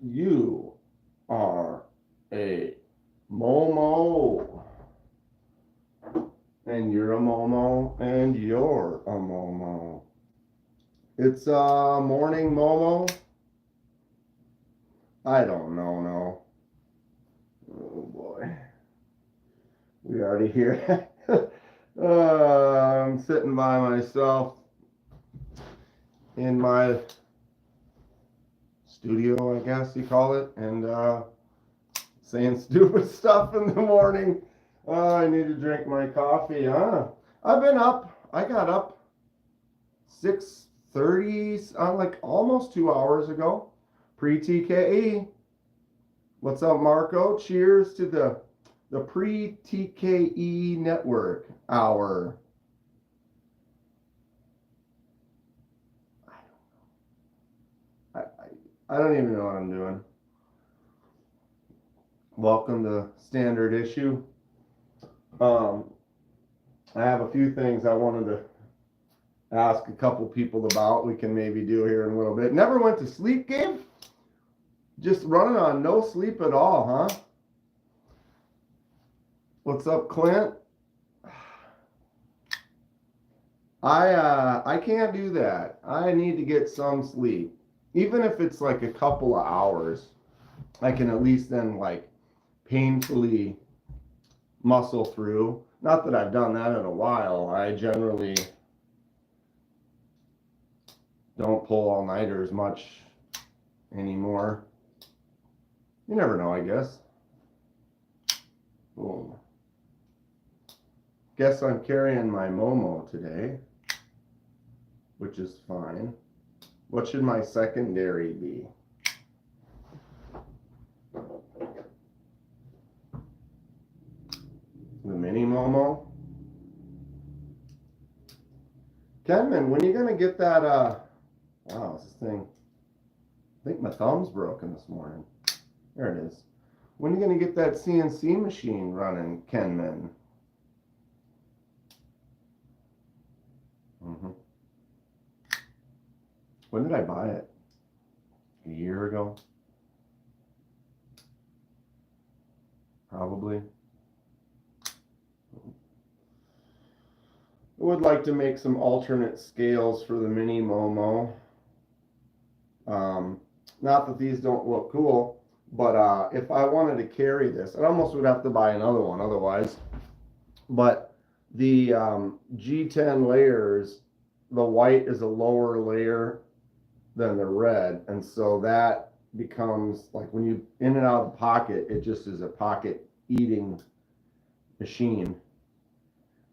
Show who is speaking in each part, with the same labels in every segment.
Speaker 1: You are a Momo, and you're a Momo, and you're a Momo. It's morning, Momo. I don't know, no. Oh boy, we already here. I'm sitting by myself in my studio, I guess you call it, and saying stupid stuff in the morning. I need to drink my coffee, huh? I've been up. I got up 6:30, like almost 2 hours ago. Pre-TKE. What's up, Marco? Cheers to the pre-TKE network hour. I, I don't even know what I'm doing. Welcome to Standard Issue. I have a few things I wanted to ask a couple people about. We can maybe do here in a little bit. Never went to sleep, Gabe? Just running on no sleep at all, huh? What's up, Clint? I can't do that. I need to get some sleep. Even if it's like a couple of hours, I can at least then like painfully muscle through. Not that I've done that in a while. I generally don't pull all-nighters much anymore. You never know, I guess. Boom. Guess I'm carrying my Momo today, which is fine. What should my secondary be? The mini Momo? Kenman, when are you gonna get that wow, this thing, I think my thumb's broken this morning. There it is. When are you gonna get that CNC machine running, Kenman? When did I buy it? A year ago? Probably. I would like to make some alternate scales for the mini Momo. Not that these don't look cool, but if I wanted to carry this, I almost would have to buy another one otherwise. But the G10 layers, the white is a lower layer than the red, and so that becomes like when you in and out of the pocket, it just is a pocket eating machine.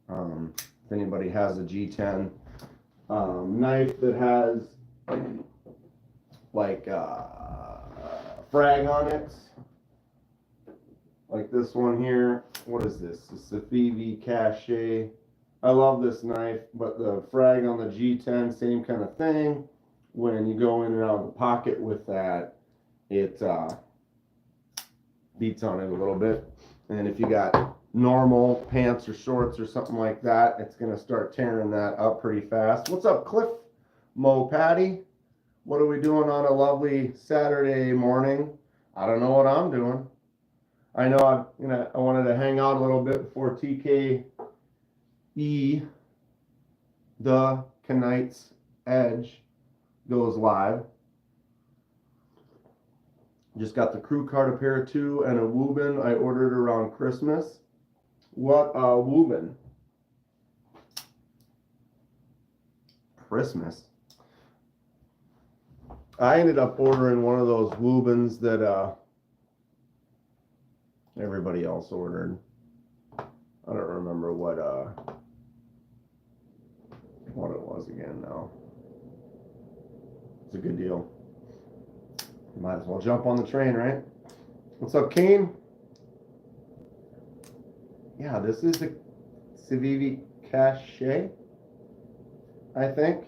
Speaker 1: If anybody has a G10 knife that has like frag on it, like this one here. What is this? It's the VV Cache. I love this knife, but the frag on the G10, same kind of thing. When you go in and out of the pocket with that, it beats on it a little bit. And if you got normal pants or shorts or something like that, it's going to start tearing that up pretty fast. What's up, Cliff Mo Patty? What are we doing on a lovely Saturday morning? I don't know what I'm doing. I know I wanted to hang out a little bit before TKE, the Knight's Edge, goes live. Just got the crew card, a pair of two, and a Woobin I ordered around Christmas. What Woobin? Christmas. I ended up ordering one of those Woobins that everybody else ordered. I don't remember what it was again now. It's a good deal. Might as well jump on the train, right? What's up, Kane? Yeah, this is a Civivi Cache, I think.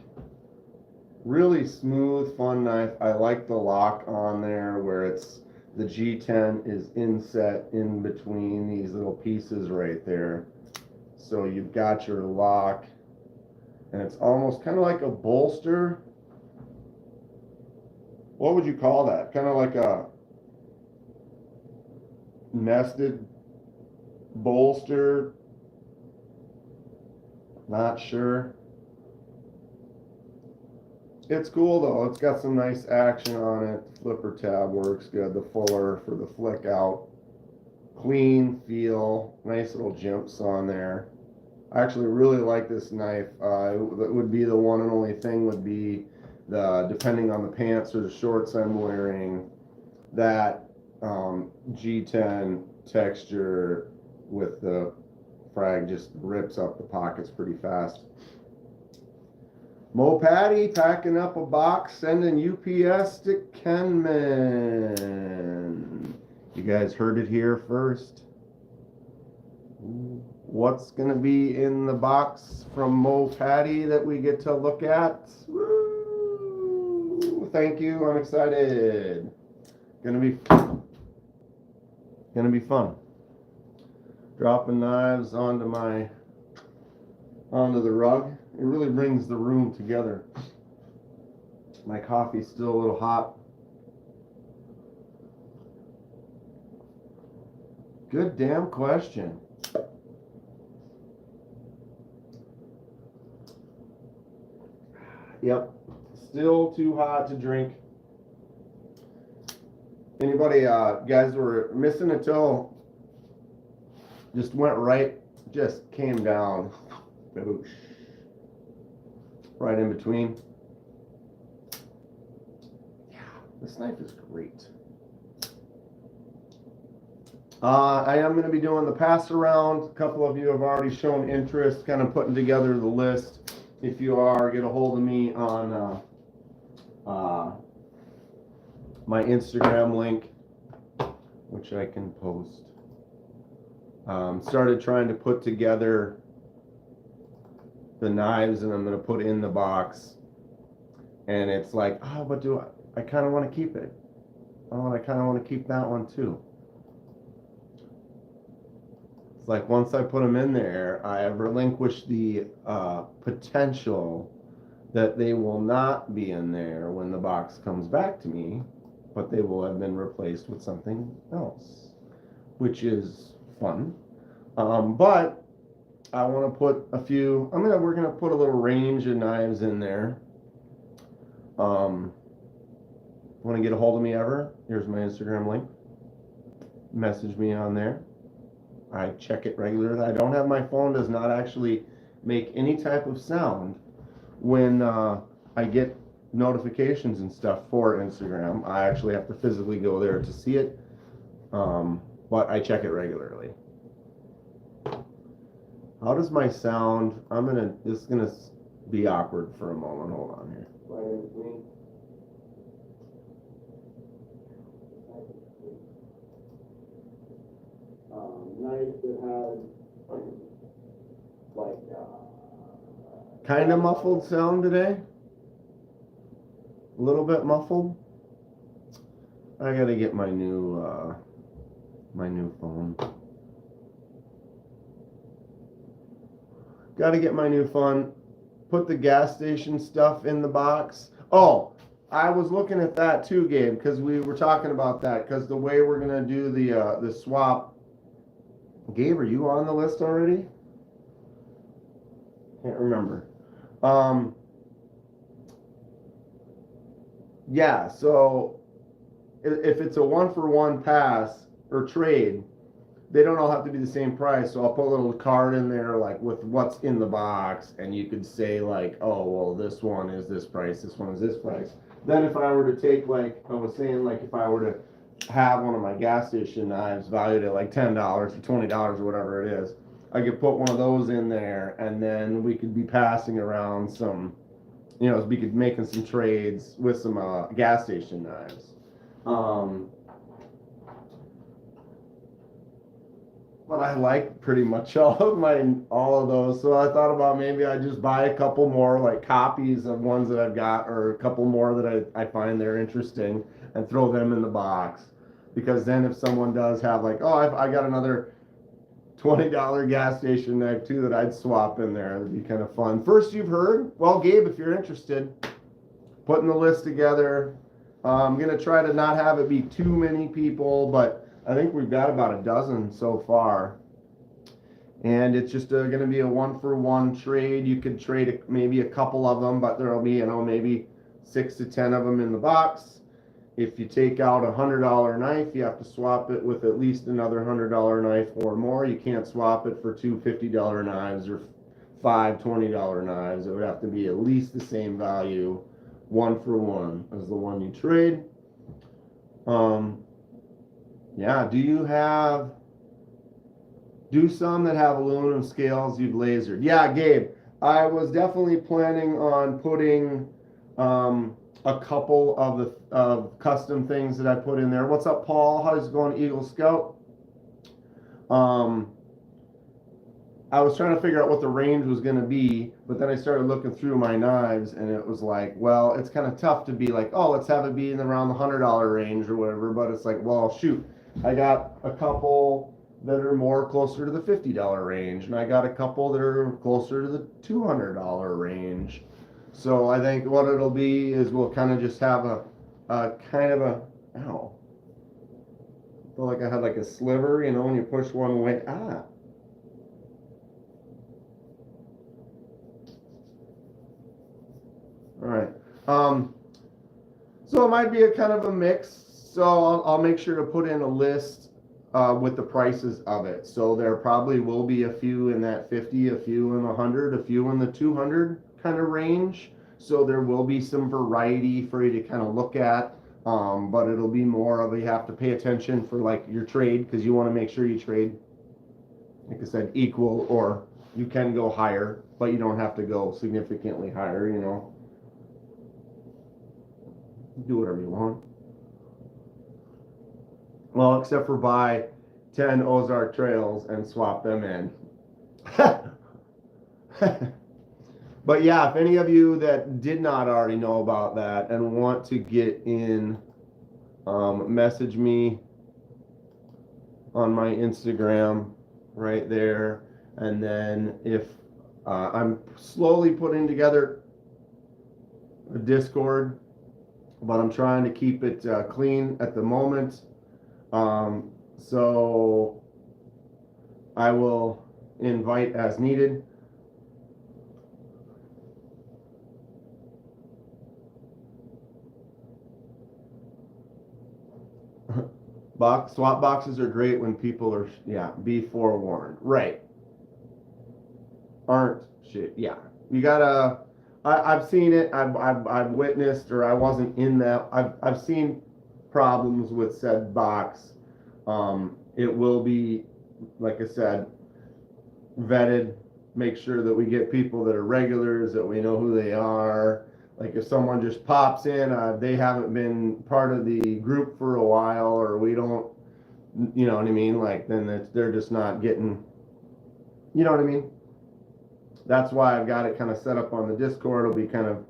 Speaker 1: Really smooth, fun knife. I like the lock on there where it's the G10 is inset in between these little pieces right there. So you've got your lock, and it's almost kind of like a bolster. what would you call that? Kind of like a nested bolster. Not sure. It's cool though. It's got some nice action on it. Flipper tab works good. The fuller for the flick out. Clean feel. Nice little jumps on there. I actually really like this knife. That would be the one and only thing would be depending on the pants or the shorts I'm wearing, that G10 texture with the frag just rips up the pockets pretty fast. Mo Patty packing up a box, sending UPS to Kenman. You guys heard it here first. What's going to be in the box from Mo Patty that we get to look at? Woo! Thank you. I'm excited. Gonna be fun. Dropping knives onto the rug. It really brings the room together. My coffee's still a little hot. Good damn question. Yep, still too hot to drink. Anybody, guys were missing a toe? Just went right, just came down. Boosh. Right in between. Yeah, this knife is great. I am going to be doing the pass around. A couple of you have already shown interest, kind of putting together the list. If you are, get a hold of me on my Instagram link, which I can post. Started trying to put together the knives, and I'm going to put in the box. And it's like, oh, but I kind of want to keep it. Oh, and I kind of want to keep that one too. It's like once I put them in there, I have relinquished the potential that they will not be in there when the box comes back to me, but they will have been replaced with something else, which is fun. But I want to put a few. We're gonna put a little range of knives in there. Want to get a hold of me ever? Here's my Instagram link. Message me on there. I check it regularly. I don't have my phone, does not actually make any type of sound when I get notifications and stuff for Instagram. I actually have to physically go there to see it, but I check it regularly. How does my sound? This is gonna be awkward for a moment. Hold on here. Right in between. Knife that has like kind of muffled sound today. A little bit muffled. I gotta get my new phone. Gotta get my new phone. Put the gas station stuff in the box. Oh, I was looking at that too, Gabe, because we were talking about that. Because the way we're gonna do the swap. Gabe, are you on the list already? Can't remember. Yeah, so if it's a 1-for-1 pass or trade, they don't all have to be the same price. So I'll put a little card in there like with what's in the box, and you could say like, oh, well, this one is this price, this one is this price. Then if I were to take, like I was saying, like if I were to have one of my gas station knives valued at like $10 or $20 or whatever it is, I could put one of those in there, and then we could be passing around some, we could making some trades with some gas station knives. But I like pretty much all of those, so I thought about maybe I just buy a couple more like copies of ones that I've got, or a couple more that I find they're interesting, and throw them in the box. Because then if someone does have like, oh, I got another $20 gas station knife too that I'd swap in there, it'd be kind of fun. First you've heard, well, Gabe, if you're interested, putting the list together, I'm going to try to not have it be too many people, but I think we've got about a dozen so far. And it's just going to be a 1-for-1 trade. You could trade maybe a couple of them, but there'll be, maybe 6 to 10 of them in the box. If you take out a $100 knife, you have to swap it with at least another $100 knife or more. You can't swap it for two $50 knives or five $20 knives. It would have to be at least the same value, 1-for-1 as the one you trade. Yeah, do some that have aluminum scales you've lasered? Yeah, Gabe, I was definitely planning on putting a couple of custom things that I put in there. What's up, Paul? How's it going, Eagle Scout? I was trying to figure out what the range was going to be, but then I started looking through my knives, and it was like, well, it's kind of tough to be like, oh, let's have it be in around the $100 range or whatever. But it's like, well, shoot, I got a couple that are more closer to the $50 range, and I got a couple that are closer to the $200 range. So I think what it'll be is we'll kind of just have a kind of a, ow, I feel like I had like a sliver, when you push one way, All right. So it might be a kind of a mix. So I'll make sure to put in a list with the prices of it. So there probably will be a few in that 50, a few in the 100, a few in the 200 kind of range. So there will be some variety for you to kind of look at. But it'll be more of you have to pay attention for like your trade, because you want to make sure you trade, like I said, equal, or you can go higher, but you don't have to go significantly higher, Do whatever you want. Well, except for buy 10 Ozark Trails and swap them in. But yeah, if any of you that did not already know about that and want to get in, message me on my Instagram right there. And then if I'm slowly putting together a Discord, but I'm trying to keep it clean at the moment. So I will invite as needed. Swap boxes are great when people are, be forewarned. Right. Aren't shit. Yeah. You gotta, I've seen it. I've witnessed, or I wasn't in that. I've seen problems with said box. It will be, like I said, vetted. Make sure that we get people that are regulars, that we know who they are. Like if someone just pops in, they haven't been part of the group for a while, or we don't, you know what I mean? Like then they're just not getting, you know what I mean? That's why I've got it kind of set up on the Discord. It'll be kind of,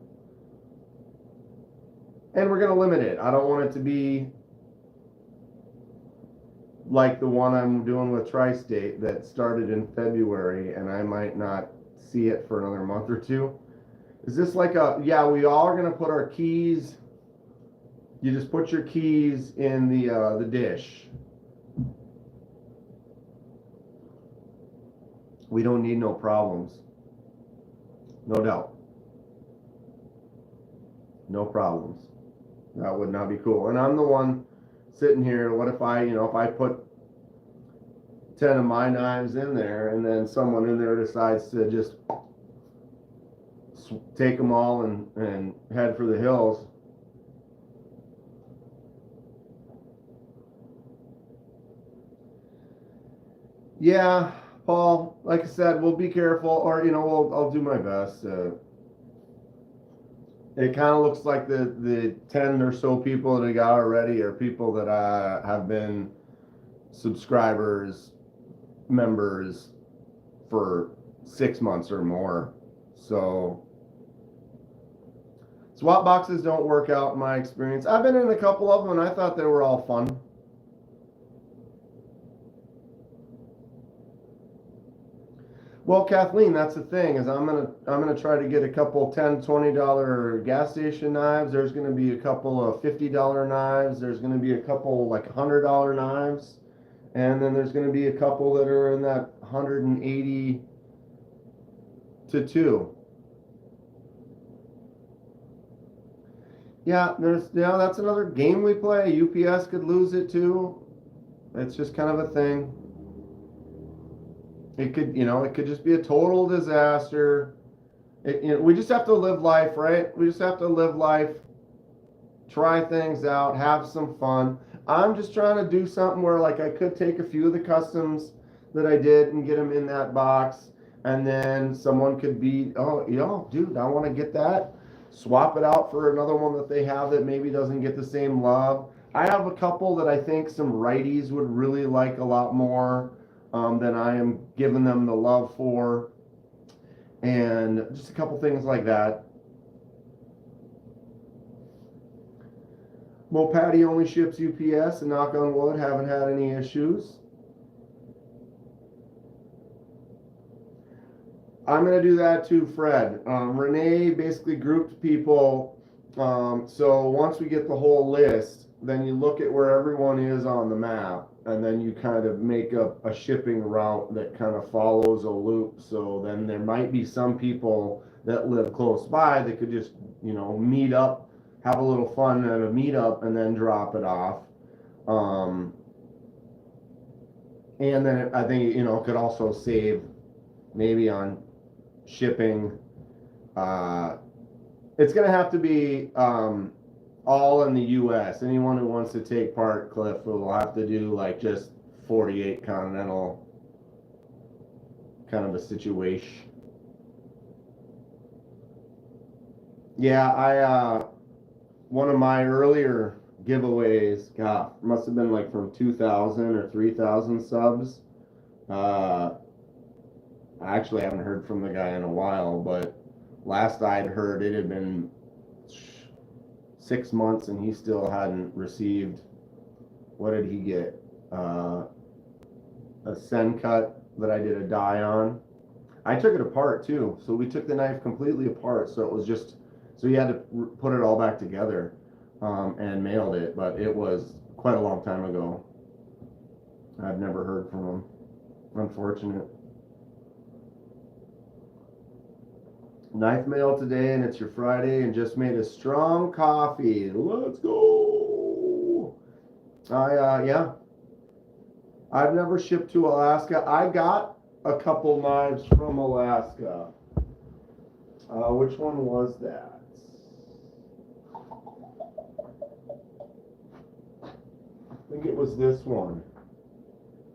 Speaker 1: and we're going to limit it. I don't want it to be like the one I'm doing with Tri-State that started in February, and I might not see it for another month or two. Is this like we all are going to put our keys, you just put your keys in the dish. We don't need no problems. No doubt. No problems. That would not be cool. And I'm the one sitting here. What if I put 10 of my knives in there, and then someone in there decides to just take them all and head for the hills? Yeah, Paul, like I said, we'll be careful, or I'll do my best. It kind of looks like the 10 or so people that I got already are people that have been subscribers, members for 6 months or more. So swap boxes don't work out in my experience. I've been in a couple of them, and I thought they were all fun. Well, Kathleen, that's the thing is I'm gonna try to get a couple $10-$20 gas station knives. There's gonna be a couple of $50 knives. There's gonna be a couple like $100 knives, and then there's gonna be a couple that are in that 180 to 2. Yeah, that's another game we play. UPS could lose it too. It's just kind of a thing. It could just be a total disaster. We just have to live life, right? We just have to live life, try things out, have some fun. I'm just trying to do something where like I could take a few of the customs that I did and get them in that box, and then someone could be, oh, dude, I want to get that. Swap it out for another one that they have that maybe doesn't get the same love. I have a couple that I think some righties would really like a lot more than I am giving them the love for, and just a couple things like that. Well, Patty only ships UPS, and knock on wood, haven't had any issues. I'm going to do that too, Fred. Renee basically grouped people. So once we get the whole list, then you look at where everyone is on the map, and then you kind of make up a shipping route that kind of follows a loop. So then there might be some people that live close by that could just, meet up, have a little fun at a meetup, and then drop it off. And then I think, could also save maybe on shipping. It's going to have to be all in the U.S. Anyone who wants to take part, Cliff, will have to do like just 48 continental kind of a situation. Yeah, one of my earlier giveaways, God, must have been like from 2,000 or 3,000 subs. I actually haven't heard from the guy in a while, but last I'd heard it had been 6 months and he still hadn't received, what did he get? A send cut that I did a die on. I took it apart too, so we took the knife completely apart, so it was just, so you had to put it all back together and mailed it, but it was quite a long time ago. I've never heard from him. Unfortunate. Knife mail today, and it's your Friday, and just made a strong coffee. Let's go. Yeah. I've never shipped to Alaska. I got a couple knives from Alaska. Which one was that? I think it was this one.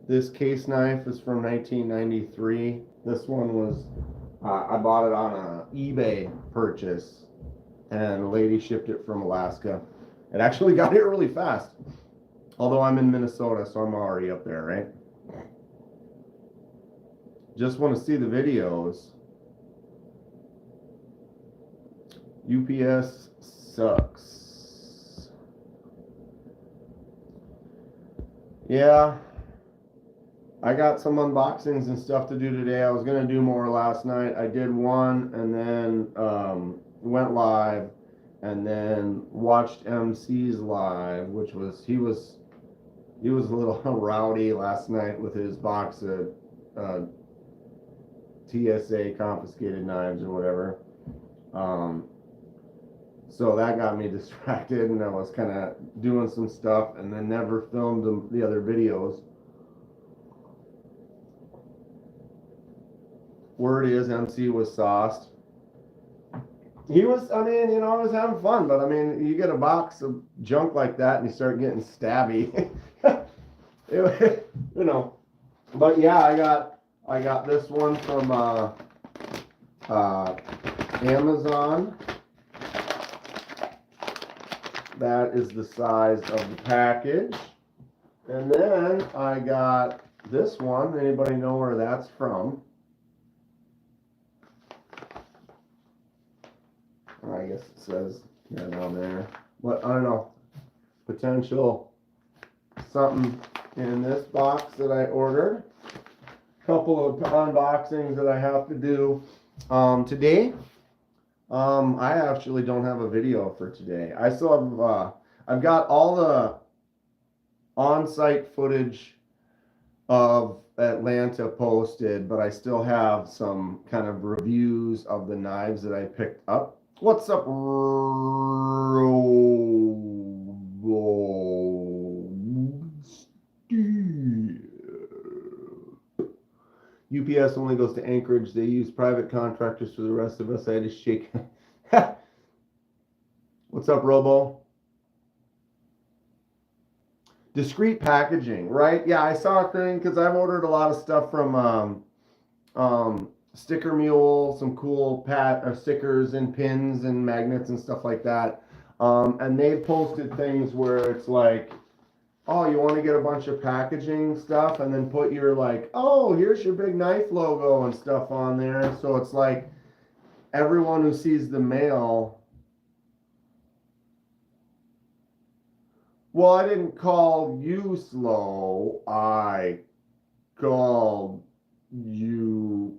Speaker 1: This case knife is from 1993. This one was, I bought it on an eBay purchase, and a lady shipped it from Alaska. It actually got here really fast. Although I'm in Minnesota, so I'm already up there, right? Just want to see the videos. UPS sucks. Yeah. I got some unboxings and stuff to do today. I was going to do more last night. I did one and then went live and then watched MC's live, which was, he was a little rowdy last night with his box of TSA confiscated knives or whatever. So that got me distracted, and I was kind of doing some stuff and then never filmed the other videos. Word is MC was sauced. He was, I was having fun, but you get a box of junk like that and you start getting stabby. But yeah, I got this one from Amazon. That is the size of the package. And then I got this one. Anybody know where that's from? I guess it says down there. But I don't know. Potential something in this box that I ordered. couple of unboxings that I have to do today. I actually don't have a video for today. I still have, I've got all the on-site footage of Atlanta posted, but I still have some kind of reviews of the knives that I picked up. What's up, UPS only goes to Anchorage. They use private contractors for the rest of us. I just shake. What's up, Robo? Discreet packaging, right? Yeah, I saw a thing because I've ordered a lot of stuff from Sticker Mule, some cool stickers and pins and magnets and stuff like that. And they've posted things where it's like, oh, you want to get a bunch of packaging stuff and then put your like, oh, here's your big knife logo and stuff on there. So it's like everyone who sees the mail. Well, I didn't call you slow. I called you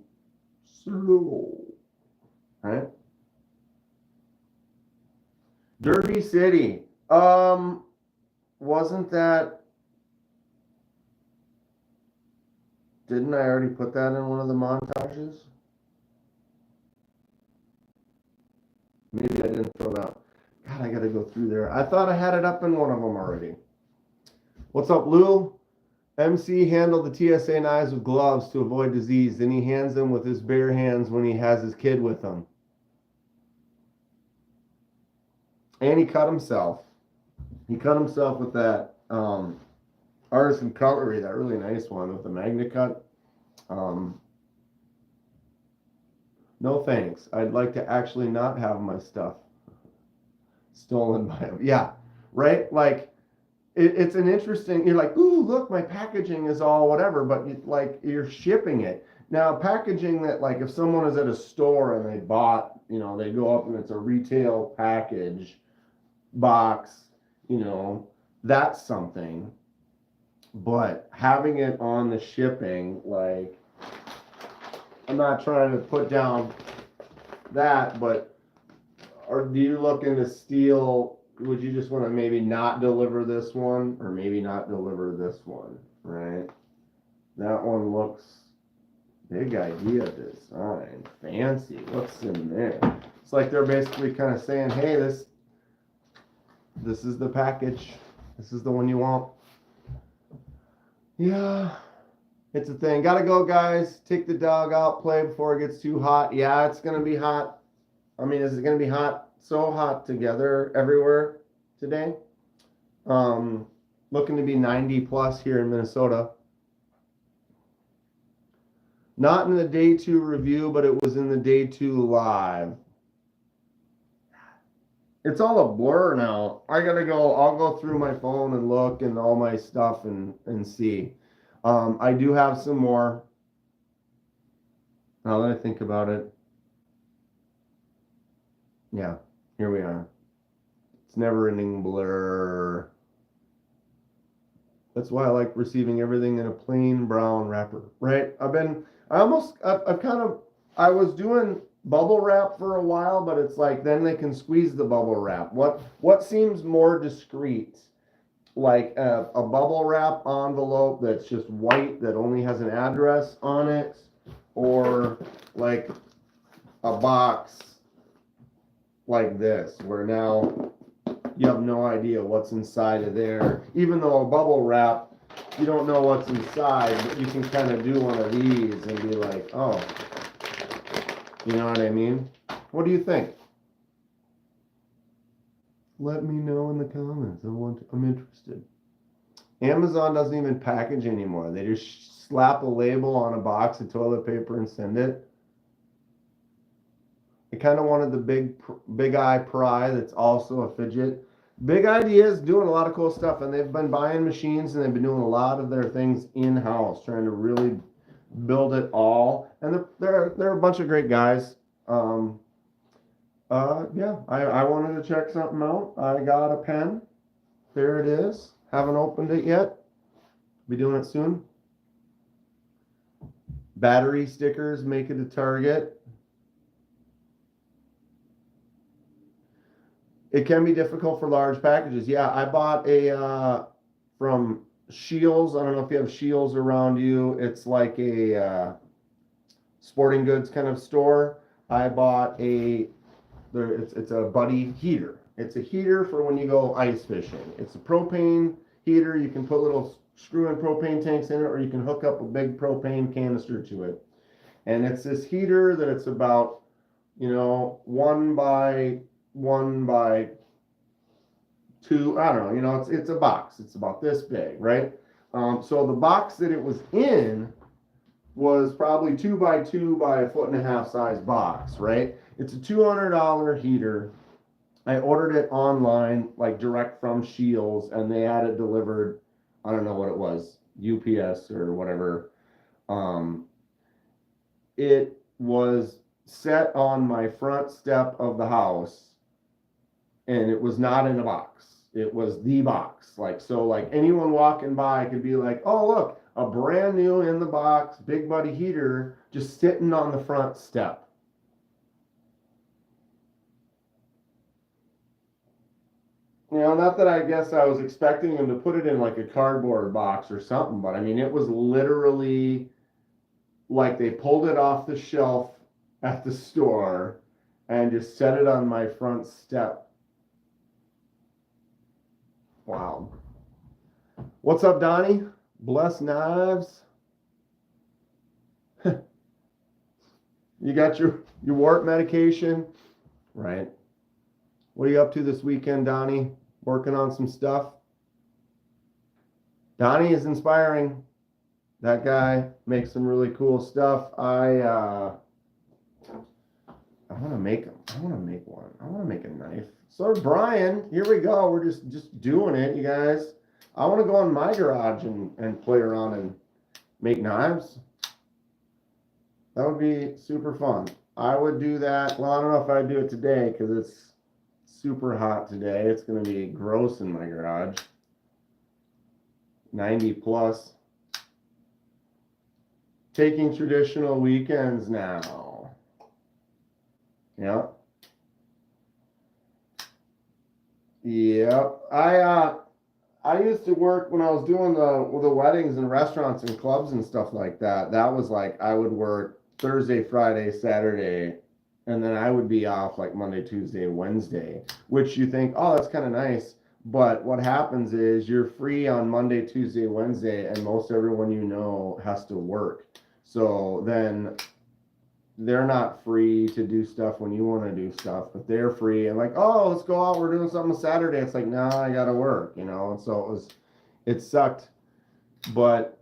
Speaker 1: slow. Right? Derby City. Wasn't that... Didn't I already put that in one of the montages? Maybe I didn't throw that. God, I gotta go through there. I thought I had it up in one of them already. What's up, Lou? MC handled the TSA knives with gloves to avoid disease. Then he hands them with his bare hands when he has his kid with him. And he cut himself. He cut himself with that artisan cutlery, that really nice one with the magnet cut. No thanks. I'd like to actually not have my stuff stolen by him. Yeah, right? Like, it's an interesting, you're like, ooh, look, my packaging is all whatever, but you're shipping it. Now, packaging that, like, if someone is at a store and they bought, they go up and it's a retail package box, that's something. But having it on the shipping, like, I'm not trying to put down that, but do you looking to steal? Would you just want to maybe not deliver this one, or maybe not deliver this one, right? That one looks big idea design, fancy. What's in there? It's like they're basically kind of saying, hey, this is the package. This is the one you want. Yeah, it's a thing. Gotta go, guys. Take the dog out, play before it gets too hot. Yeah, it's gonna be hot. I mean, is it gonna be hot? So hot together everywhere today. Looking to be 90 plus here in Minnesota. Not in the day 2 review, but it was in the day 2 live. It's all a blur now. I'll go through my phone and look and all my stuff and see. I do have some more. Now that I think about it. Yeah, here we are. It's never ending blur. That's why I like receiving everything in a plain brown wrapper, right? I was doing bubble wrap for a while, but it's like then they can squeeze the bubble wrap. What seems more discreet? Like a bubble wrap envelope that's just white that only has an address on it, or like a box like this where now you have no idea what's inside of there. Even though a bubble wrap, you don't know what's inside, but you can kind of do one of these and be like, oh, you know what I mean? What do you think? Let me know in the comments. I'm interested. Amazon doesn't even package anymore. They just slap a label on a box of toilet paper and send it. I kind of wanted the big eye pry that's also a fidget. Big Idea is doing a lot of cool stuff, and they've been buying machines and they've been doing a lot of their things in-house, trying to really build it all. And they're a bunch of great guys. Yeah, I wanted to check something out. I got a pen. There it is. Haven't opened it yet. Be doing it soon. Battery stickers make it a target. It can be difficult for large packages. Yeah, I bought a from Shields. I don't know if you have Shields around you. It's like a sporting goods kind of store. I bought it's a buddy heater. It's a heater for when you go ice fishing. It's a propane heater. You can put little screw-in propane tanks in it, or you can hook up a big propane canister to it. And it's this heater that it's about, 1x1x2. I don't know. It's a box. It's about this big, right? So the box that it was in was probably 2x2 by a 1.5 foot size box, right? It's a $200 heater. I ordered it online, like direct from Shields, and they had it delivered. I don't know what it was, UPS or whatever. It was set on my front step of the house, and it was not in a box. It was the box. Like anyone walking by could be like, oh, look, a brand new in the box, Big Buddy heater just sitting on the front step. Not that I guess I was expecting them to put it in like a cardboard box or something, but I mean, it was literally like they pulled it off the shelf at the store and just set it on my front step. Wow. What's up, Donnie? Bless knives. You got your wart medication, right? What are you up to this weekend, Donnie? Working on some stuff? Donnie is inspiring. That guy makes some really cool stuff. I want to make them. I want to make one. I want to make a knife. So Brian, here we go. We're just doing it, you guys. I want to go in my garage and play around and make knives. That would be super fun. I would do that. Well, I don't know if I'd do it today because it's super hot today. It's going to be gross in my garage. 90 plus. Taking traditional weekends now. Yeah. Yep. I used to work when I was doing the weddings and restaurants and clubs and stuff like that. That was like I would work Thursday, Friday, Saturday, and then I would be off like Monday, Tuesday, Wednesday, which you think, oh, that's kind of nice. But what happens is you're free on Monday, Tuesday, Wednesday, and most everyone has to work. So then they're not free to do stuff when you want to do stuff, but they're free and like, oh, let's go out. We're doing something Saturday. It's like, nah, I got to work, And so it sucked. But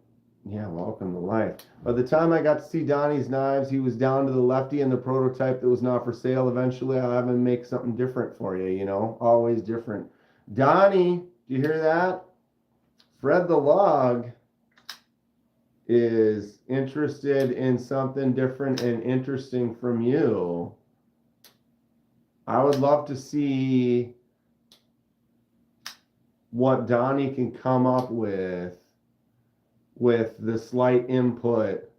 Speaker 1: yeah, welcome to life. By the time I got to see Donnie's knives, he was down to the lefty and the prototype that was not for sale. Eventually, I'll have him make something different for you, always different. Donnie, do you hear that? Fred the Log is interested in something different and interesting from you. I would love to see what Donnie can come up with the slight input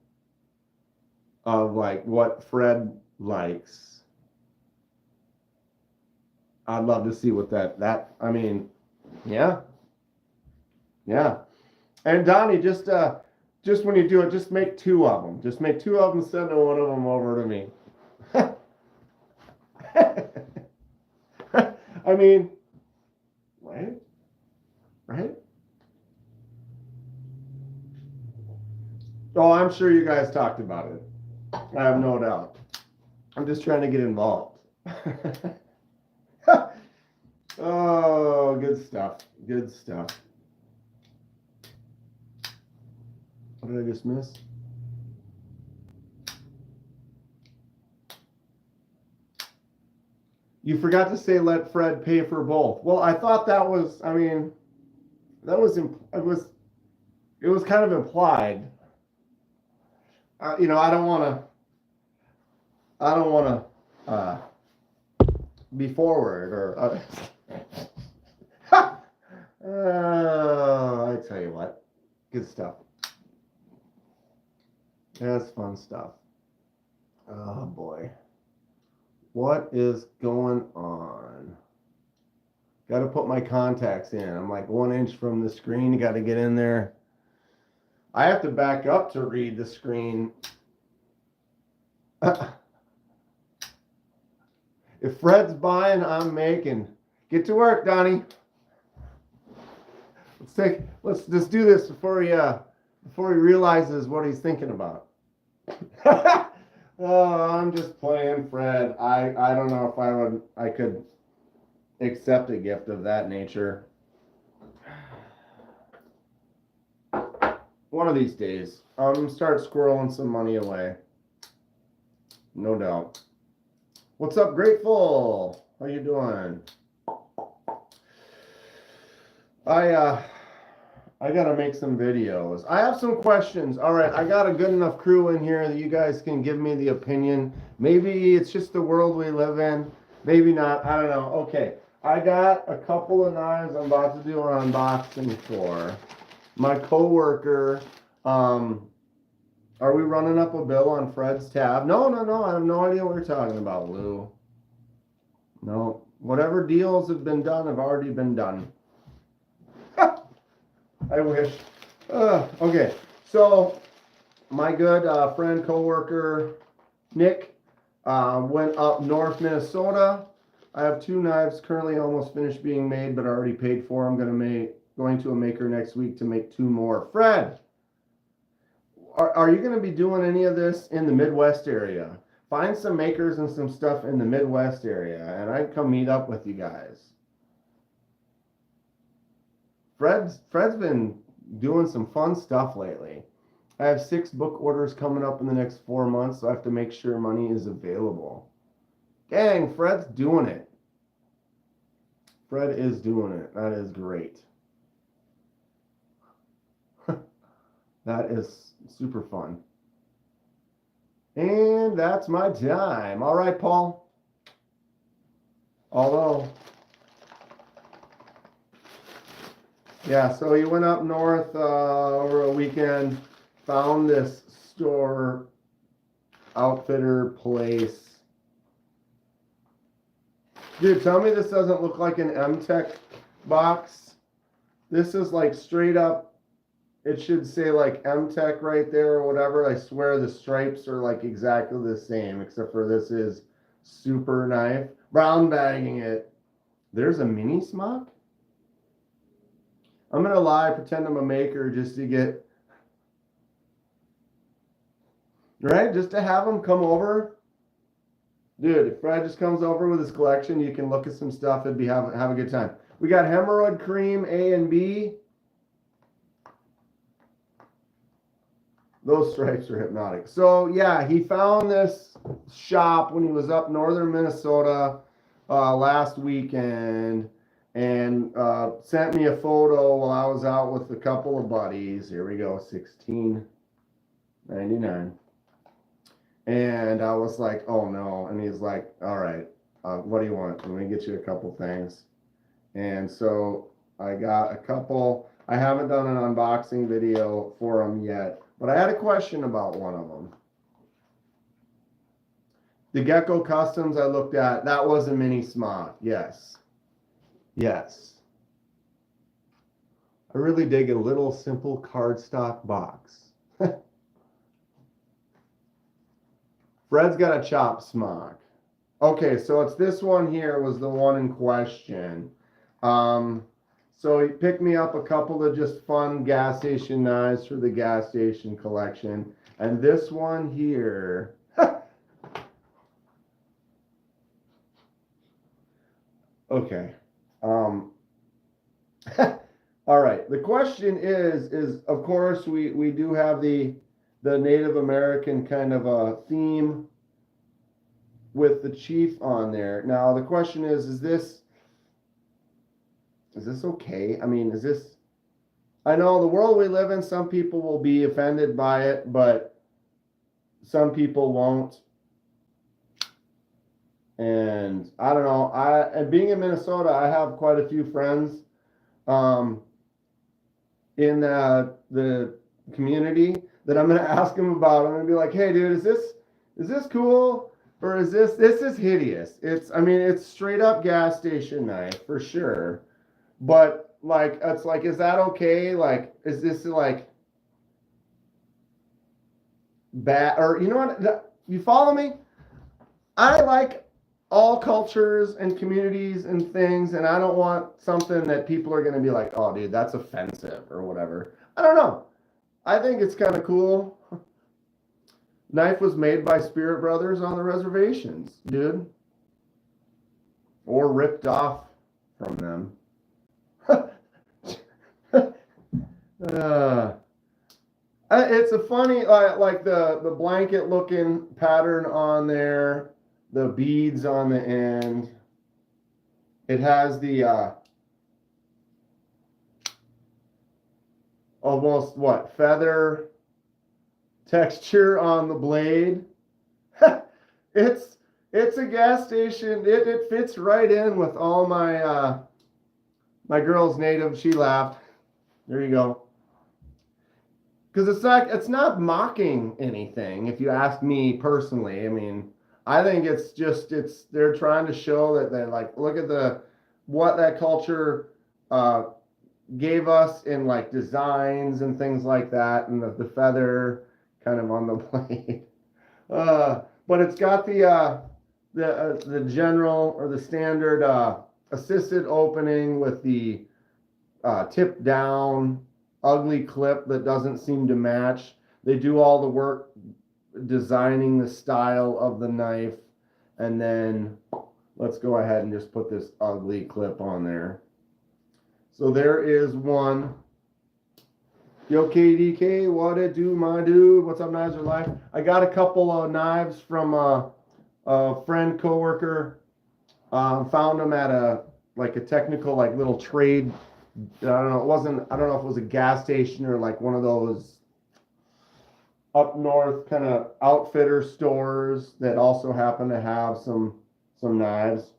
Speaker 1: of like what Fred likes. I'd love to see what I mean, yeah. And Donnie, just when you do it, just make 2 of them. Just make 2 of them, send one of them over to me. I mean, right? Oh, I'm sure you guys talked about it. I have no doubt. I'm just trying to get involved. Oh, good stuff. Good stuff. What did I just miss? You forgot to say let Fred pay for both. Well, I thought that was, it was kind of implied. I don't want to be forward or I tell you what, good stuff. That's fun stuff. Oh boy. What is going on? Got to put my contacts in. I'm like 1 inch from the screen. You got to get in there. I have to back up to read the screen. If Fred's buying, I'm making. Get to work, Donnie. Let's just do this before he realizes what he's thinking about. Oh, I'm just playing, Fred. I don't know if I could accept a gift of that nature. One of these days, start squirreling some money away. No doubt. What's up, Grateful? How you doing? I gotta make some videos. I have some questions. All right, I got a good enough crew in here that you guys can give me the opinion. Maybe it's just the world we live in. Maybe not. I don't know. Okay, I got a couple of knives I'm about to do an unboxing for. My coworker, are we running up a bill on Fred's tab? No. I have no idea what you're talking about, Lou. No. Whatever deals have been done have already been done. I wish. Okay, so my good friend, coworker, Nick, went up north Minnesota. I have 2 knives currently almost finished being made, but already paid for. I'm going to a maker next week to make 2 more. Fred, are you going to be doing any of this in the Midwest area? Find some makers and some stuff in the Midwest area, and I'd come meet up with you guys. Fred's been doing some fun stuff lately. I have 6 book orders coming up in the next 4 months, so I have to make sure money is available. Dang, Fred's doing it. Fred is doing it. That is great. That is super fun. And that's my time. All right, Paul. Although, yeah, so he went up north over a weekend, found this store, outfitter place. Dude, tell me this doesn't look like an M-Tech box. This is like straight up, it should say like M-Tech right there or whatever. I swear the stripes are like exactly the same, except for this is super knife. Brown bagging it. There's a mini smock? I'm gonna lie, pretend I'm a maker just to get, right? Just to have him come over. Dude, if Fred just comes over with his collection, you can look at some stuff. It'd be have a good time. We got hemorrhoid cream A and B. Those stripes are hypnotic. So yeah, he found this shop when he was up northern Minnesota last weekend, and sent me a photo while I was out with a couple of buddies. Here we go, $16.99. And I was like, oh no. And he's like, all right, what do you want? Let me get you a couple things. And so I got a couple. I haven't done an unboxing video for them yet, but I had a question about one of them. The Gecko Customs I looked at, that was a mini smock. Yes. Yes. I really dig a little simple cardstock box. Fred's got a chop smock. Okay, so it's this one here was the one in question. So he picked me up a couple of just fun gas station knives for the gas station collection. And this one here. Okay. All right. The question is of course we do have the Native American kind of a theme with the chief on there. Now the question is this okay? I mean, is this, I know the world we live in, some people will be offended by it, but some people won't. And I don't know, and being in Minnesota, I have quite a few friends in the community that I'm going to ask him about. I'm going to be like, hey, dude, is this cool? Or is this is hideous? It's straight up gas station knife for sure. But like, it's like, is that okay? Like, is this like bad? Or you know what? You follow me? I like all cultures and communities and things, and I don't want something that people are going to be like, oh, dude, that's offensive or whatever. I don't know. I think it's kind of cool. Knife was made by Spirit Brothers on the reservations, dude. Or ripped off from them. It's a funny, like the blanket looking pattern on there, the beads on the end. It has the almost feather texture on the blade. It's a gas station. It fits right in with all my my girl's native. She laughed. There you go. Because it's not mocking anything. If you ask me personally, I mean, I think they're trying to show that they're like, look at what that culture gave us in like designs and things like that, and the feather kind of on the blade. But it's got the general or the standard assisted opening with the tip down ugly clip that doesn't seem to match. They do all the work designing the style of the knife, and then let's go ahead and just put this ugly clip on there. So there is one. Yo, KDK, what it do, my dude? What's up, Knives Are Life? I got a couple of knives from a friend, coworker. Found them at a technical little trade. I don't know. I don't know if it was a gas station or like one of those up north kind of outfitter stores that also happen to have some knives.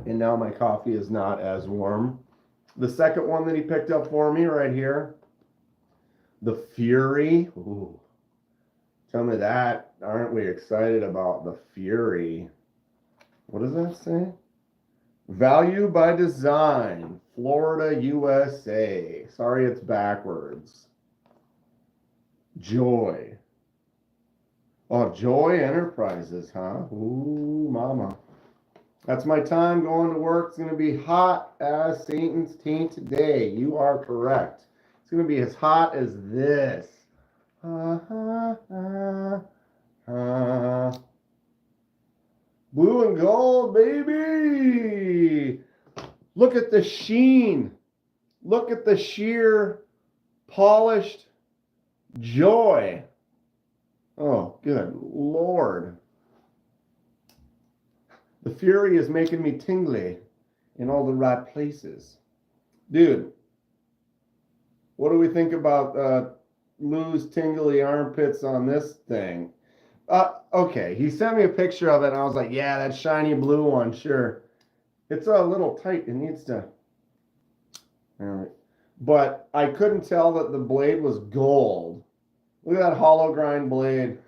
Speaker 1: And now my coffee is not as warm. The second one that he picked up for me right here, the Fury. Ooh, tell me that. Aren't we excited about the Fury? What does that say? Value by Design, Florida, USA. Sorry, it's backwards. Joy. Oh, Joy Enterprises, huh? Ooh, mama. That's my time going to work. It's going to be hot as Satan's taint today. You are correct. It's going to be as hot as this. Blue and gold, baby. Look at the sheen. Look at the sheer polished joy. Oh, good Lord. The Fury is making me tingly in all the right places. Dude, what do we think about Lou's tingly armpits on this thing? Okay, he sent me a picture of it, and I was like, yeah, that shiny blue one, sure. It's a little tight. It needs to... All right. But I couldn't tell that the blade was gold. Look at that hollow grind blade.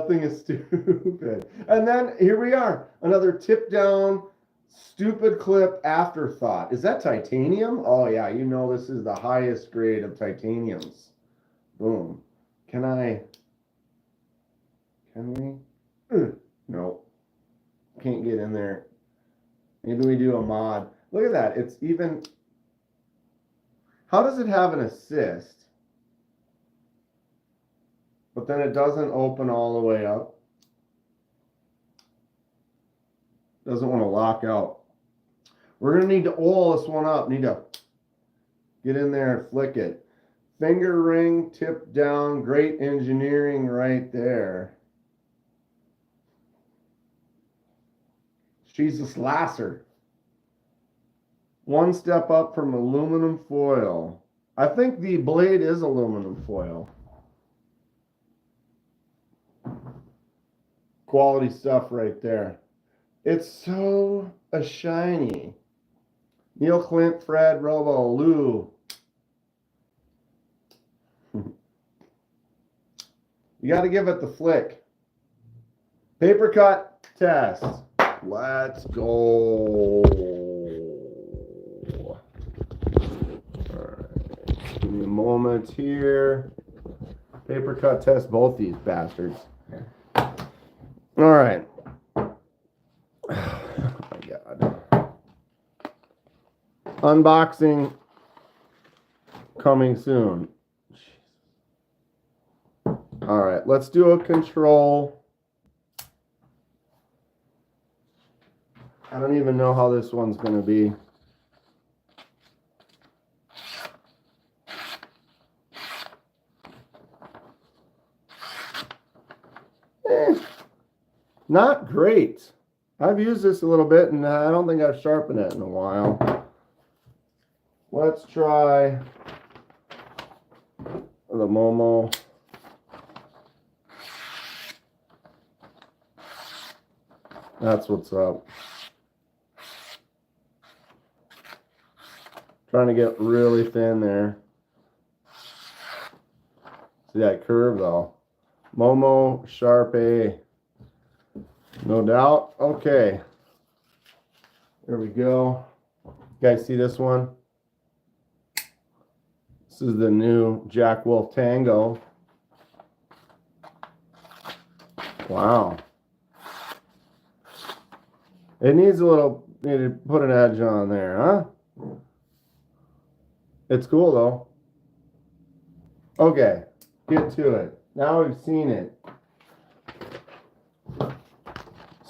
Speaker 1: Thing is stupid. And then here we are. Another tip down, stupid clip afterthought. Is that titanium? Oh, yeah. You know this is the highest grade of titaniums. Boom. Can we? No. Can't get in there. Maybe we do a mod. Look at that. It's even... How does it have an assist? But then it doesn't open all the way up. Doesn't want to lock out. We're going to need to oil this one up. Need to get in there and flick it. Finger ring, tip down. Great engineering right there. She's a slicer. One step up from aluminum foil. I think the blade is aluminum foil. Quality stuff right there. It's so a shiny. Neil, Clint, Fred, Robo, Lou. You got to give it the flick. Paper cut test. Let's go. All right. Give me a moment here. Paper cut test both these bastards. All right. Oh my God. Unboxing coming soon. All right, let's do a control. I don't even know how this one's going to be. Not great. I've used this a little bit, and I don't think I've sharpened it in a while. Let's try the Momo. That's what's up. Trying to get really thin there. See that curve though. Momo Sharp A. No doubt. Okay. There we go. You guys see this one? This is the new Jack Wolf Tango. Wow. It needs a little, need to put an edge on there, huh? It's cool though. Okay, get to it. Now we've seen it.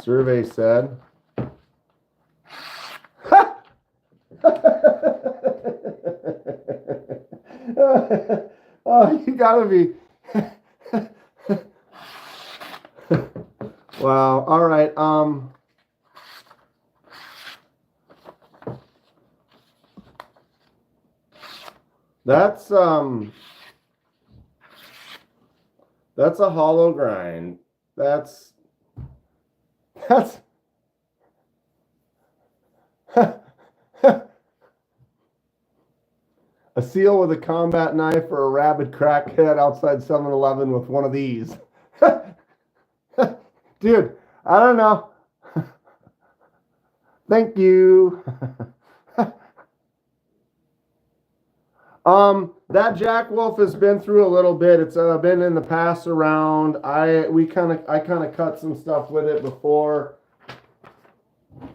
Speaker 1: Survey said. Oh, you gotta be. Wow. All right. That's a hollow grind. That's a seal with a combat knife or a rabid crackhead outside 7-Eleven with one of these. Dude, I don't know. Thank you. That Jack Wolf has been through a little bit. It's been in the pass around. I kind of cut some stuff with it before.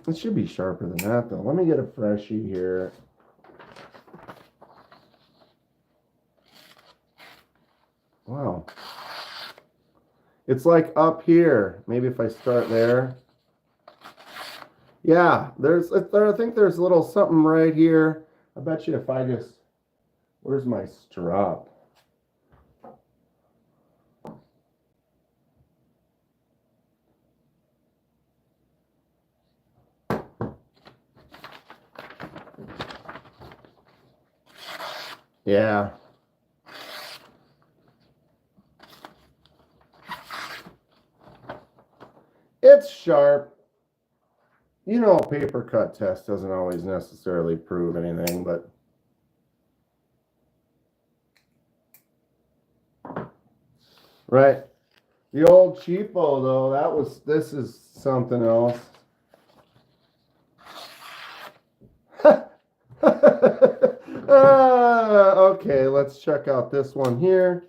Speaker 1: It should be sharper than that though. Let me get a freshie here. Wow. It's like up here. Maybe if I start there. Yeah, I think there's a little something right here. I bet you if I just, where's my strap? Yeah. It's sharp. You know, a paper cut test doesn't always necessarily prove anything, but right. The old cheapo though, this is something else. Okay, let's check out this one here.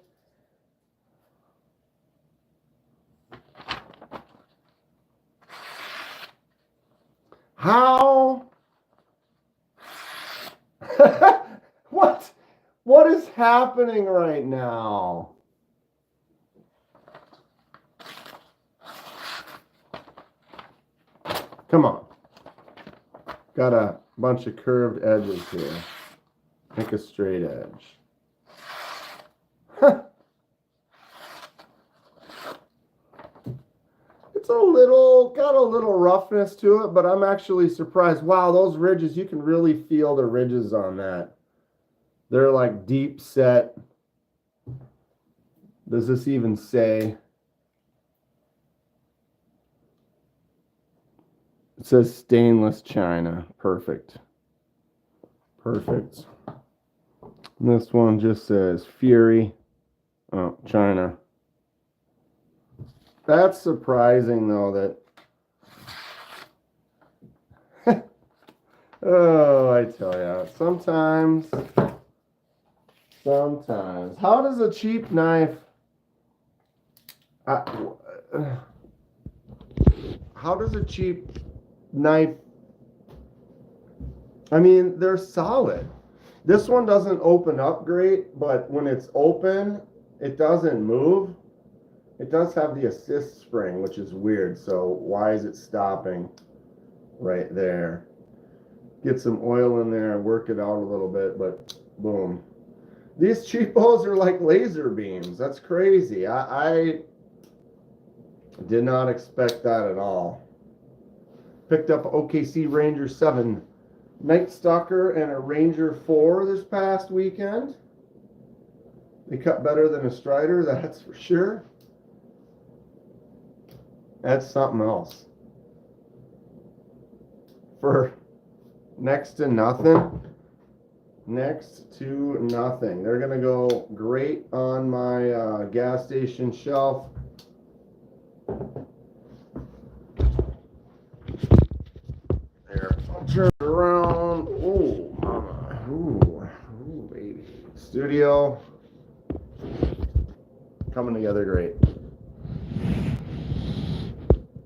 Speaker 1: How? What is happening right now? Come on. Got a bunch of curved edges here. Make a straight edge. It's got a little roughness to it, but I'm actually surprised. Wow, those ridges, you can really feel the ridges on that. They're like deep set. Does this even say? It says stainless china. Perfect. Perfect. And this one just says Fury. Oh, China. That's surprising, though, that... Oh, I tell ya. Sometimes... How does a cheap knife... how does a cheap knife... I mean, they're solid. This one doesn't open up great, but when it's open, it doesn't move. It does have the assist spring, which is weird. So why is it stopping right there? Get some oil in there and work it out a little bit, but boom. These cheapos are like laser beams. That's crazy. I did not expect that at all. Picked up OKC Ranger 7 Night Stalker and a Ranger 4 this past weekend. They cut better than a Strider, that's for sure. That's something else. For next to nothing. Next to nothing. They're going to go great on my gas station shelf. There. I'll turn it around. Oh, mama. Ooh, baby. Studio. Coming together great.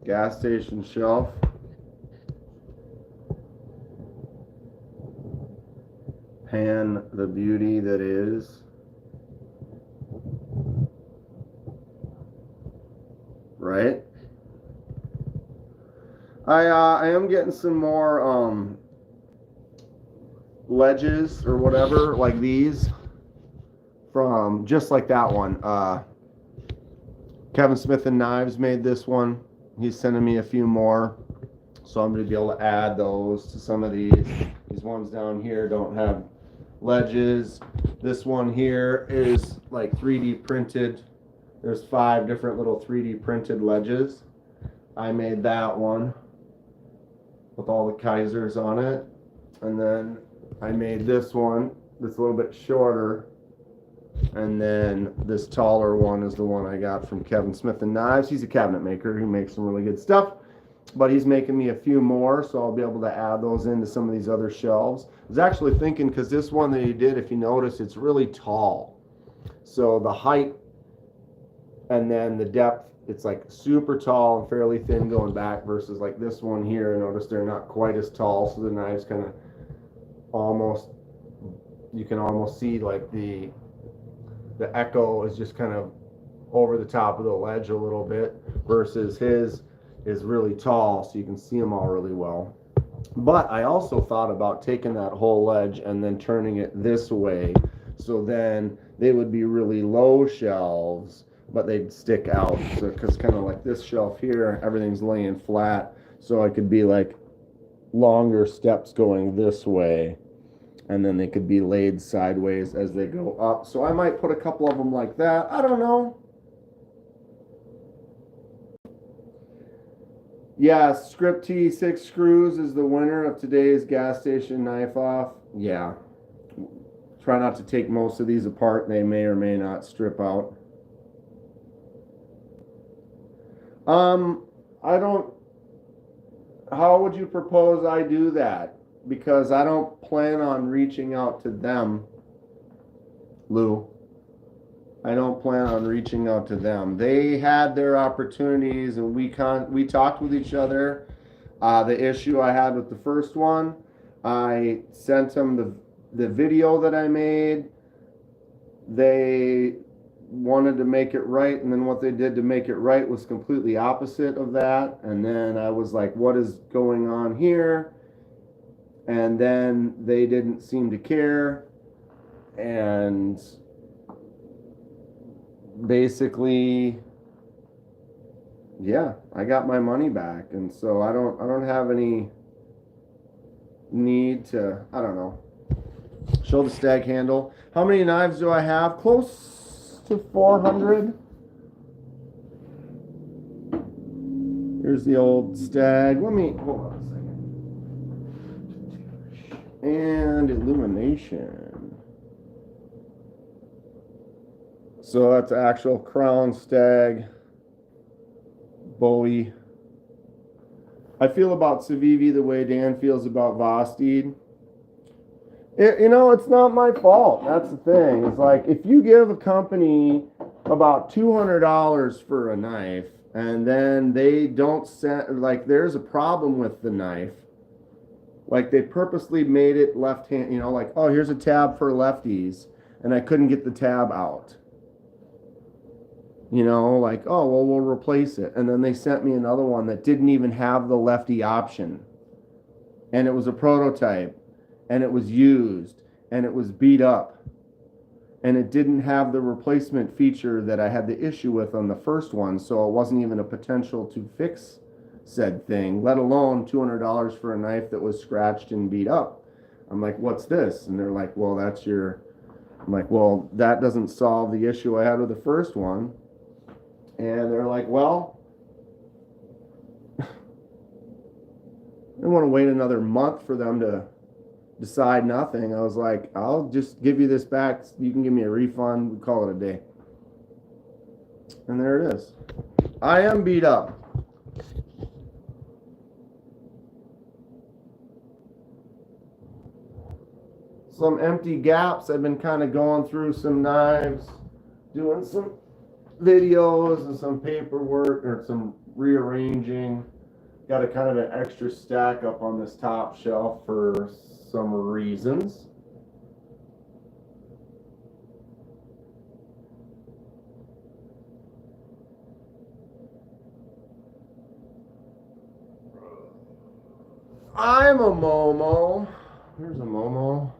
Speaker 1: Gas station shelf. Pan the beauty that is. Right? I am getting some more ledges or whatever, like these, from just like that one. Kevin Smith and Knives made this one. He's sending me a few more, so I'm going to be able to add those to some of these. These ones down here don't have ledges. This one here is like 3D printed. There's 5 different little 3D printed ledges. I made that one with all the Kizers on it. And then I made this one that's a little bit shorter. And then this taller one is the one I got from Kevin Smith and Knives. He's a cabinet maker. He makes some really good stuff. But he's making me a few more, so I'll be able to add those into some of these other shelves. I was actually thinking, because this one that he did, if you notice, it's really tall. So the height and then the depth, it's like super tall and fairly thin going back, versus like this one here. Notice they're not quite as tall, so the knives kind of almost, you can almost see like the echo is just kind of over the top of the ledge a little bit, versus his is really tall, so you can see them all really well. But I also thought about taking that whole ledge and then turning it this way, so then they would be really low shelves, but they'd stick out. So, because kind of like this shelf here, everything's laying flat, so I could be like longer steps going this way, and then they could be laid sideways as they go up. So I might put a couple of them like that. I don't know. Yeah, Script T 6 screws is the winner of today's gas station knife off. Yeah. Try not to take most of these apart. They may or may not strip out. I don't... How would you propose I do that? Because I don't plan on reaching out to them, Lou. I don't plan on reaching out to them. They had their opportunities, and we talked with each other. The issue I had with the first one, I sent them the video that I made. They wanted to make it right, and then what they did to make it right was completely opposite of that. And then I was like, what is going on here? And then they didn't seem to care, and basically, yeah, I got my money back. And so I don't have any need to, I don't know, show the stag handle. How many knives do I have? Close to 400. Here's the old Stag. Let me, hold on a second. And illumination. So that's actual crown Stag. Bowie. I feel about Civivi the way Dan feels about Vosteed. It's not my fault. That's the thing. It's like if you give a company about $200 for a knife and then they don't send, like there's a problem with the knife. Like they purposely made it left hand, like, oh, here's a tab for lefties and I couldn't get the tab out. Like, oh, well, we'll replace it. And then they sent me another one that didn't even have the lefty option. And it was a prototype. And it was used. And it was beat up. And it didn't have the replacement feature that I had the issue with on the first one. So it wasn't even a potential to fix said thing, let alone $200 for a knife that was scratched and beat up. I'm like, what's this? And they're like, well, that's your... I'm like, well, that doesn't solve the issue I had with the first one. And they're like, well, I don't want to wait another month for them to decide nothing. I was like, I'll just give you this back. You can give me a refund. We call it a day. And there it is. I am beat up. Some empty gaps. I've been kind of going through some knives, doing some videos and some paperwork or some rearranging. Got a kind of an extra stack up on this top shelf for some reasons. I'm a Momo. Here's a Momo.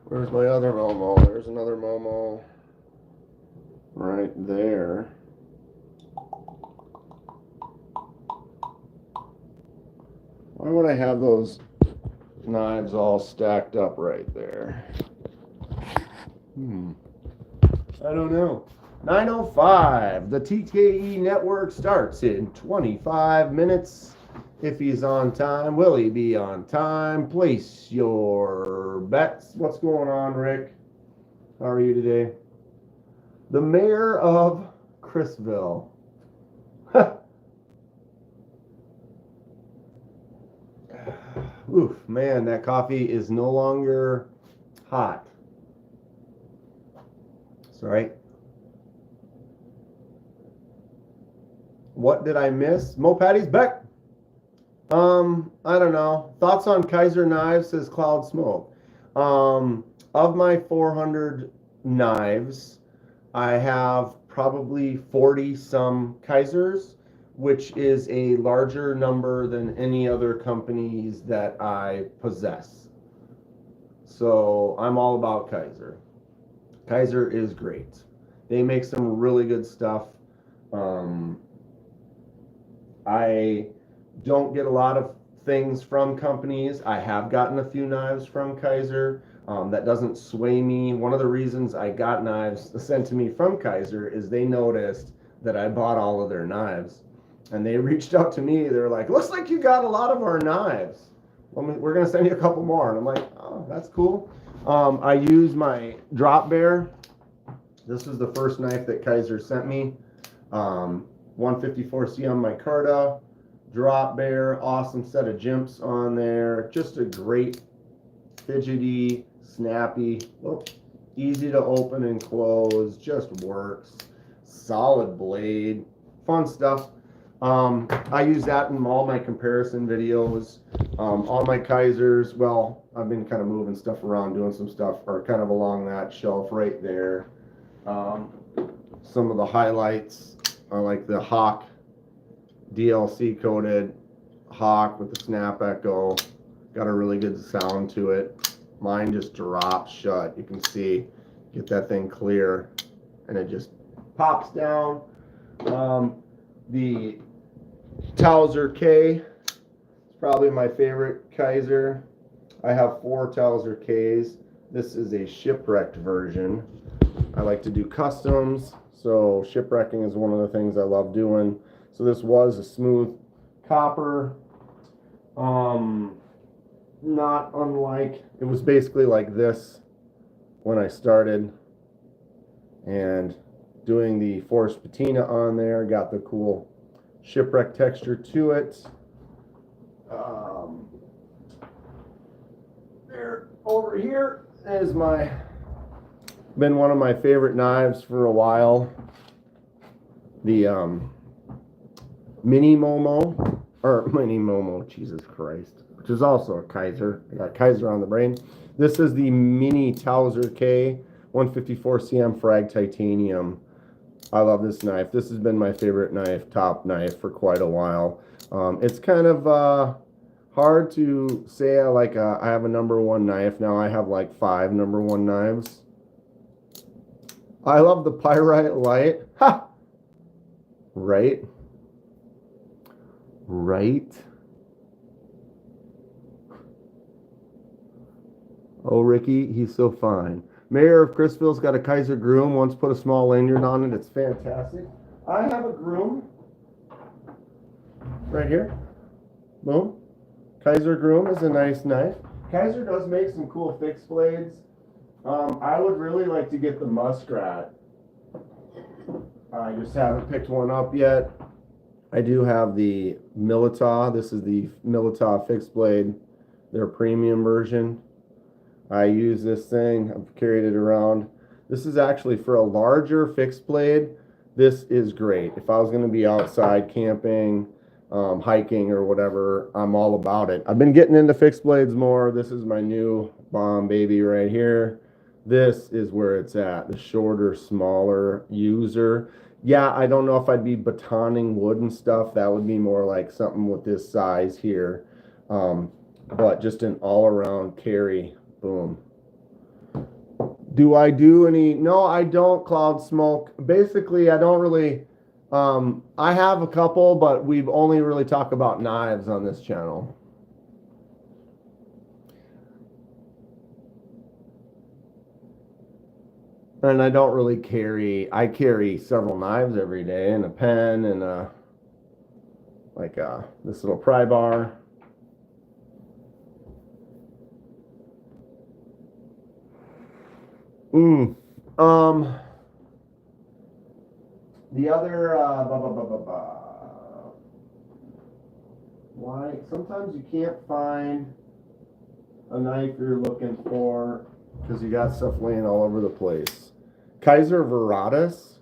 Speaker 1: Where's my other Momo? There's another Momo. Right there. Why would I have those knives all stacked up right there? I don't know. 9:05. The TKE network starts in 25 minutes. If he's on time, will he be on time? Place your bets. What's going on, Rick? How are you today? The mayor of Chrisville. Oof, man, that coffee is no longer hot. Sorry. What did I miss? Mo Patty's back. I don't know. Thoughts on Kizer knives, says Cloud Smoke. Of my 400 knives, I have probably 40 some Kizers, which is a larger number than any other companies that I possess. So I'm all about Kizer. Kizer is great. They make some really good stuff. I don't get a lot of things from companies. I have gotten a few knives from Kizer. That doesn't sway me. One of the reasons I got knives sent to me from Kizer is they noticed that I bought all of their knives. And they reached out to me. They're like, looks like you got a lot of our knives. We're going to send you a couple more. And I'm like, oh, that's cool. I use my drop bear. This is the first knife that Kizer sent me. 154C on my Carta. Drop bear. Awesome set of jimps on there. Just a great, fidgety, snappy, easy to open and close. Just works. Solid blade. Fun stuff. I use that in all my comparison videos. All my Kizers, well, I've been kind of moving stuff around, doing some stuff, are kind of along that shelf right there. Some of the highlights are like the Hawk DLC coated Hawk with the snap echo. Got a really good sound to it. Mine just drops shut. You can see, get that thing clear, and it just pops down. The Towser K is probably my favorite Kizer. I have 4 Towser Ks. This is a shipwrecked version. I like to do customs, so shipwrecking is one of the things I love doing. So this was a smooth copper. Not unlike, it was basically like this when I started, and doing the forced patina on there, got the cool shipwreck texture to it. There, over here is been one of my favorite knives for a while. The Mini Momo, Jesus Christ, which is also a Kizer. I got Kizer on the brain. This is the Mini Towser K 154 cm frag titanium. I love this knife. This has been my favorite knife, top knife, for quite a while. It's kind of hard to say I have a number one knife. Now I have like 5 number one knives. I love the Pyrite Light. Ha! Right? Oh, Ricky, he's so fine. Mayor of Chrisville's got a Kizer Groom. Once put a small lanyard on it. It's fantastic. I have a Groom right here. Boom. Kizer Groom is a nice knife. Kizer does make some cool fixed blades. I would really like to get the Muskrat. I just haven't picked one up yet. I do have the Milita. This is the Milita fixed blade, their premium version. I use this thing. I've carried it around. This is actually for a larger fixed blade. This is great. If I was going to be outside camping, hiking or whatever, I'm all about it. I've been getting into fixed blades more. This is my new bomb baby right here. This is where it's at. The shorter, smaller user. Yeah, I don't know if I'd be batoning wood and stuff. That would be more like something with this size here. But just an all-around carry. Boom. Do I do any? No, I don't cloud smoke. Basically, I don't really. I have a couple, but we've only really talked about knives on this channel. And I don't really carry. I carry several knives every day, and a pen, and this little pry bar. The other, why sometimes you can't find a knife you're looking for because you got stuff laying all over the place. Kizer Veratus.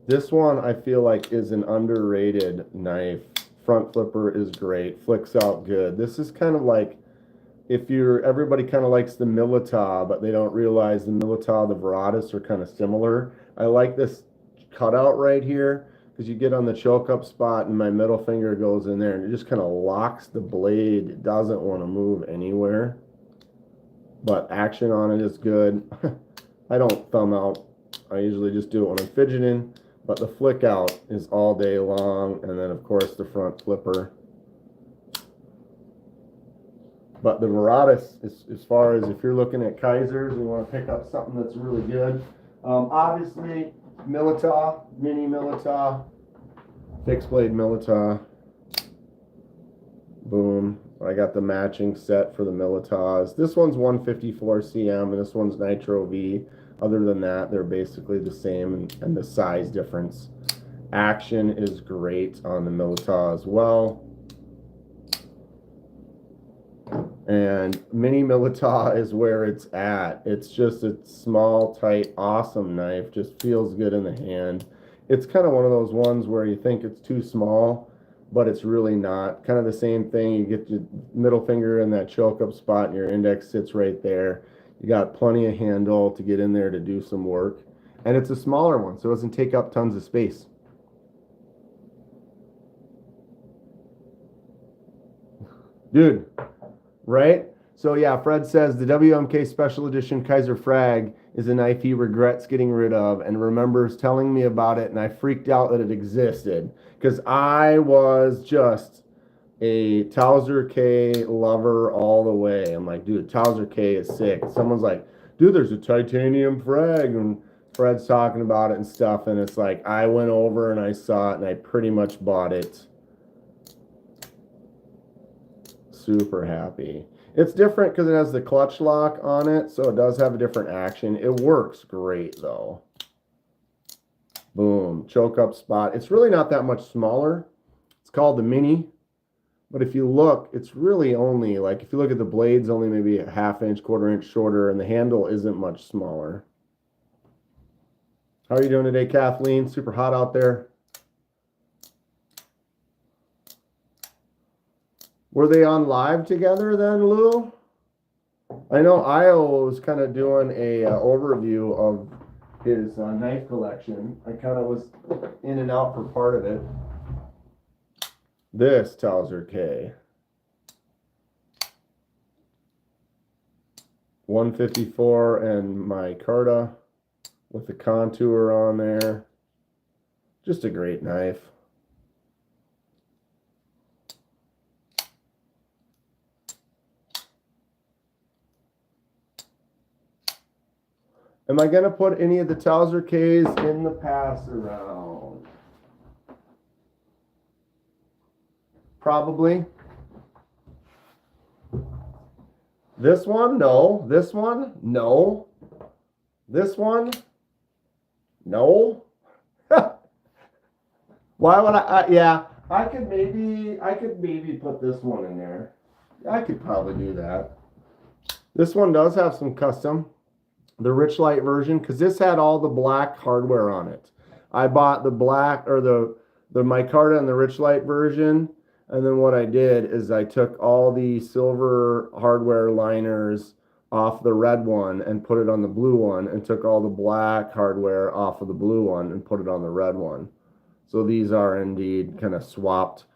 Speaker 1: This one I feel like is an underrated knife. Front flipper is great. Flicks out good. This is kind of like, everybody kind of likes the Milita, but they don't realize the Milita, the Veratus are kind of similar. I like this cutout right here because you get on the choke up spot and my middle finger goes in there and it just kind of locks the blade. It doesn't want to move anywhere. But action on it is good. I don't thumb out. I usually just do it when I'm fidgeting, but the flick out is all day long, and then of course the front flipper. But the Veratus, as far as if you're looking at Kizers and you want to pick up something that's really good, obviously Milita, Mini Milita, fixed blade Milita. Boom. I got the matching set for the Militas. This one's 154 cm and this one's Nitro V. Other than that, they're basically the same, and the size difference. Action is great on the Milita as well. And Mini Milita is where it's at. It's just a small, tight, awesome knife. Just feels good in the hand. It's kind of one of those ones where you think it's too small, but it's really not. Kind of the same thing. You get your middle finger in that choke up spot and your index sits right there. You got plenty of handle to get in there to do some work. And it's a smaller one, so it doesn't take up tons of space. Dude, right? So yeah, Fred says the WMK Special Edition Kizer Frag is a knife he regrets getting rid of and remembers telling me about it, and I freaked out that it existed because I was just a Towser K lover all the way. I'm like, dude, Towser K is sick. Someone's like, dude, there's a titanium frag and Fred's talking about it and stuff, and it's like I went over and I saw it and I pretty much bought it. Super happy. It's different because it has the clutch lock on it, so it does have a different action. It works great though. Boom, choke up spot. It's really not that much smaller. It's called the Mini, but if you look, it's really only like, if you look at the blades, only maybe a ½ inch, quarter inch shorter, and the handle isn't much smaller. How are you doing today, Kathleen? Super hot out there. Were they on live together then, Lou? I know Io was kind of doing a overview of his knife collection. I kind of was in and out for part of it. This Towser K. 154 and my Carta with the contour on there. Just a great knife. Am I going to put any of the Towser Ks in the pass around? Probably. This one? No. This one? No. This one? No. Why would yeah, I could maybe put this one in there. I could probably do that. This one does have some custom. The Rich Light version, because this had all the black hardware on it. I bought the black, or the micarta and the Rich Light version, and then what I did is I took all the silver hardware liners off the red one and put it on the blue one, and took all the black hardware off of the blue one and put it on the red one. So these are indeed kind of swapped.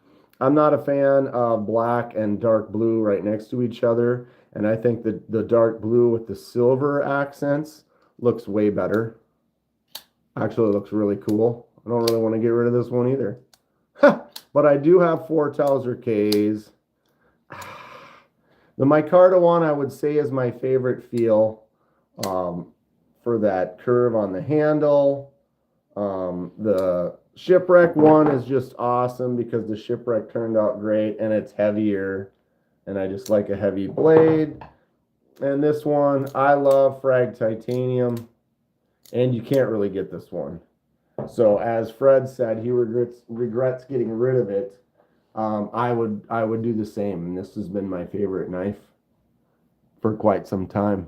Speaker 1: I'm not a fan of black and dark blue right next to each other. And I think that the dark blue with the silver accents looks way better. Actually, it looks really cool. I don't really want to get rid of this one either. But I do have 4 Towser Ks. The micarta one, I would say, is my favorite feel for that curve on the handle. The Shipwreck one is just awesome because the Shipwreck turned out great and it's heavier. And I just like a heavy blade. And this one, I love Frag Titanium. And you can't really get this one. So as Fred said, he regrets getting rid of it. I would do the same. And this has been my favorite knife for quite some time.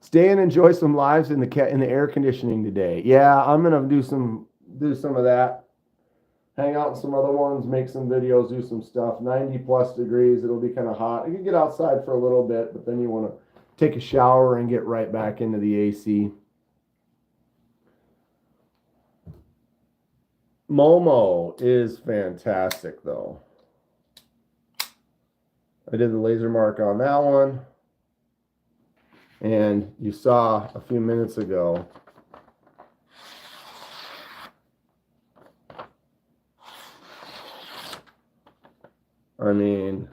Speaker 1: Stay and enjoy some lives in the air conditioning today. Yeah, I'm gonna do some of that. Hang out in some other ones, make some videos, do some stuff. 90+ degrees, it'll be kind of hot. You can get outside for a little bit, but then you want to take a shower and get right back into the AC. Momo is fantastic, though. I did the laser mark on that one. And you saw a few minutes ago, I mean,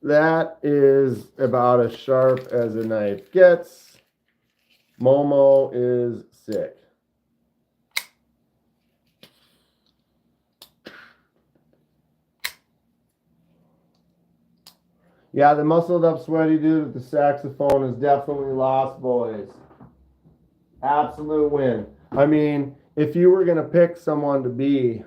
Speaker 1: that is about as sharp as a knife gets. Momo is sick. Yeah, the muscled up sweaty dude with the saxophone is definitely lost, boys. Absolute win. I mean, if you were going to pick someone to be,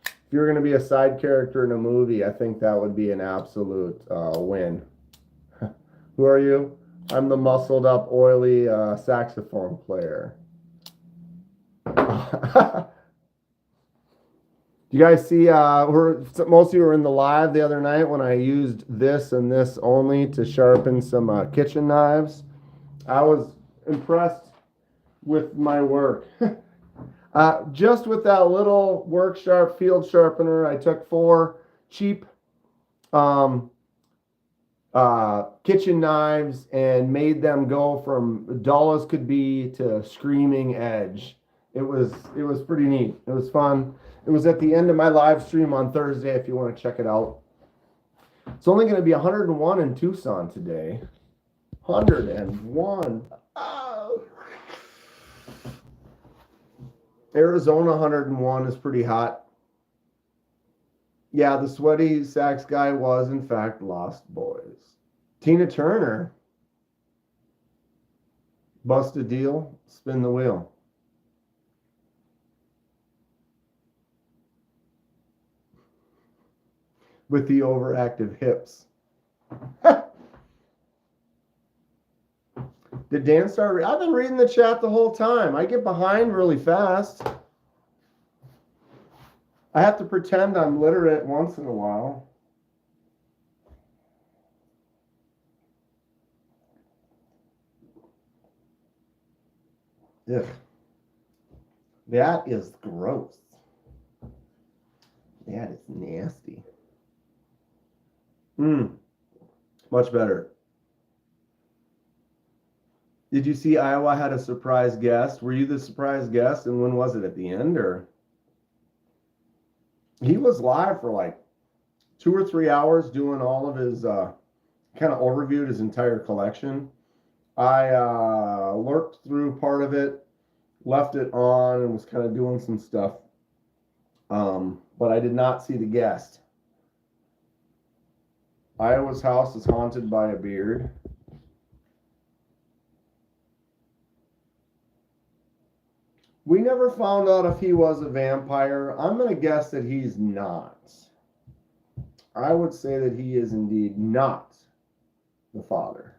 Speaker 1: if you're going to be a side character in a movie, I think that would be an absolute win. Who are you? I'm the muscled up, oily saxophone player. Do you guys see, most of you were in the live the other night when I used this and this only to sharpen some kitchen knives. I was impressed with my work. Just with that little work sharp field sharpener, I took 4 cheap kitchen knives and made them go from dull as could be to screaming edge. It was pretty neat. It was fun. It was at the end of my live stream on Thursday if you want to check it out. It's only going to be 101 in Tucson today. 101. Oh. Arizona 101 is pretty hot. Yeah, the sweaty sax guy was, in fact, Lost Boys. Tina Turner. Bust a deal, spin the wheel. With the overactive hips. Did Dan start? I've been reading the chat the whole time. I get behind really fast. I have to pretend I'm literate once in a while. Ugh. That is gross. That is nasty. Much better. Did you see Iowa had a surprise guest? Were you the surprise guest? And when was it? At the end, or? He was live for like 2 or 3 hours doing all of his, kind of overviewed his entire collection. I lurked through part of it, left it on, and was kind of doing some stuff. But I did not see the guest. Iowa's house is haunted by a beard. We never found out if he was a vampire. I'm going to guess that he's not. I would say that he is indeed not the father.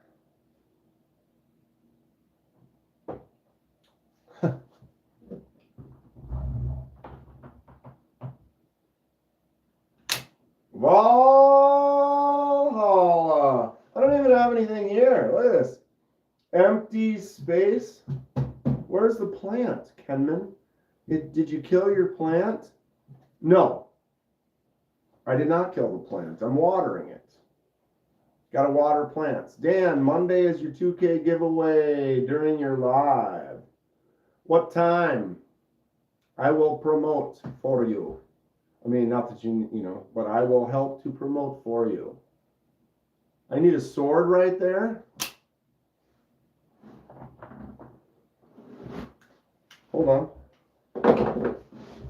Speaker 1: Valhalla. I don't even have anything here. Look at this. Empty space. Where's the plant, Kenman? Did you kill your plant? No. I did not kill the plant. I'm watering it. Got to water plants. Dan, Monday is your 2K giveaway during your live. What time? I will promote for you. I mean, not that you know, but I will help to promote for you. I need a sword right there. Hold on.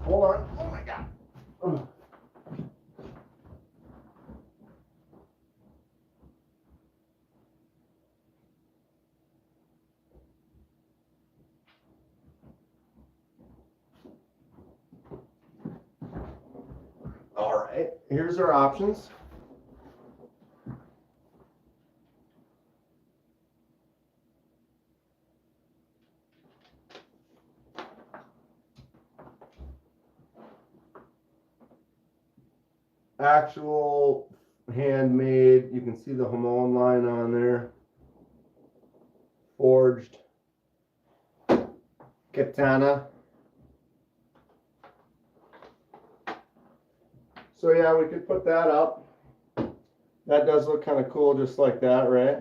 Speaker 1: Hold on. Oh my God. Ugh. All right. Here's our options. Actual handmade, you can see the Hamon line on there. Forged katana. So yeah, we could put that up. That does look kind of cool just like that, right?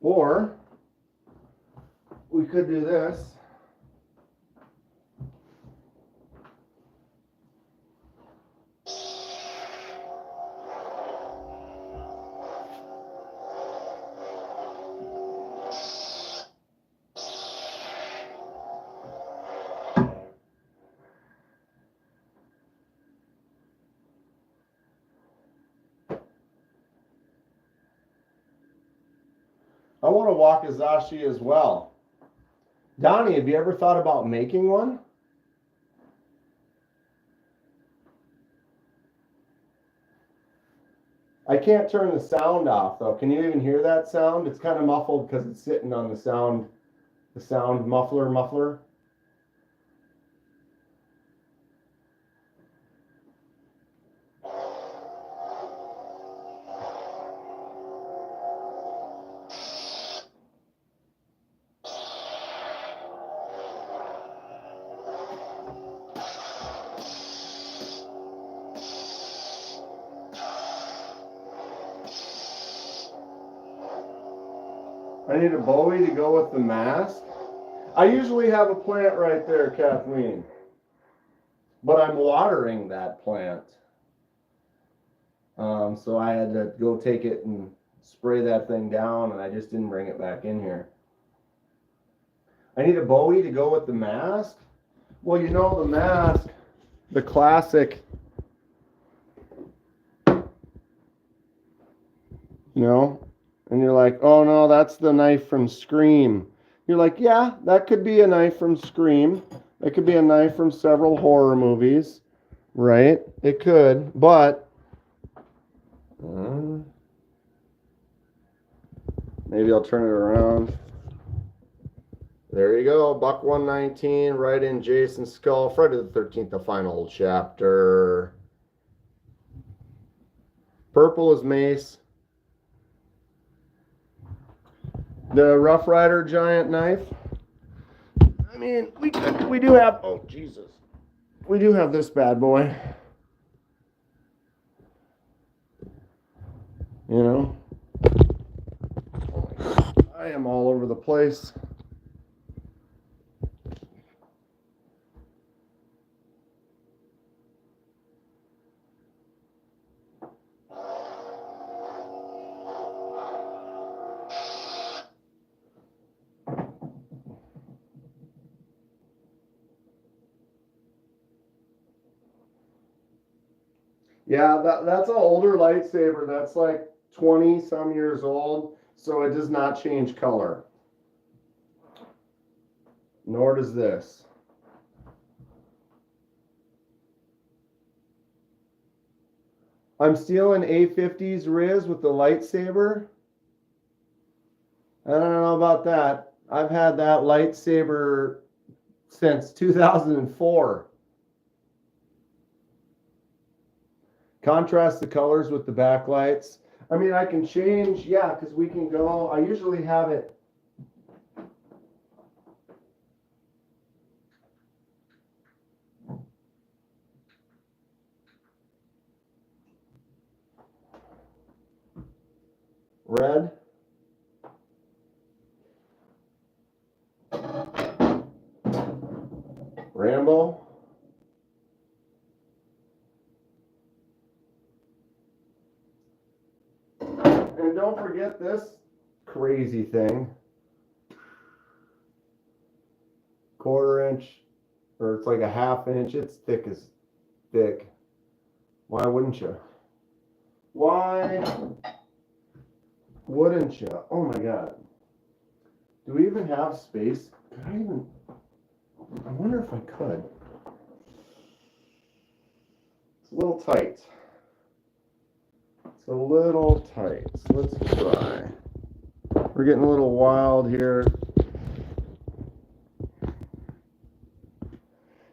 Speaker 1: Or we could do this. I want a wakizashi as well. Donnie, have you ever thought about making one? I can't turn the sound off though. Can you even hear that sound? It's kind of muffled because it's sitting on the sound muffler. I need a Bowie to go with the mask. I usually have a plant right there, Kathleen. but I'm watering that plant. So I had to go take it and spray that thing down, and I just didn't bring it back in here. I need a Bowie to go with the mask. Well, you know, the mask, the classic, you know, and you're like, oh no, that's the knife from Scream. You're like, yeah, that could be a knife from Scream. It could be a knife from several horror movies, right? It could, but maybe I'll turn it around. There you go, buck 119, right in Jason's skull. Friday the 13th, the final chapter. Purple is mace. The Rough Rider giant knife. I mean, we do have, oh Jesus, we do have this bad boy. You know, I am all over the place. Yeah, that's an older lightsaber. That's like 20 some years old, so it does not change color. Nor does this. I'm stealing A50's Riz with the lightsaber. I don't know about that. I've had that lightsaber since 2004. Contrast the colors with the backlights. I mean, I can change, yeah, because we can go, I usually have it. Red. Rambo. And don't forget this crazy thing. 1/4 inch, or it's like a 1/2 inch. It's thick as thick. Why wouldn't you? Why wouldn't you? Oh my God. Do we even have space? Could I even? I wonder if I could. It's a little tight. It's a little tight. So let's try. We're getting a little wild here.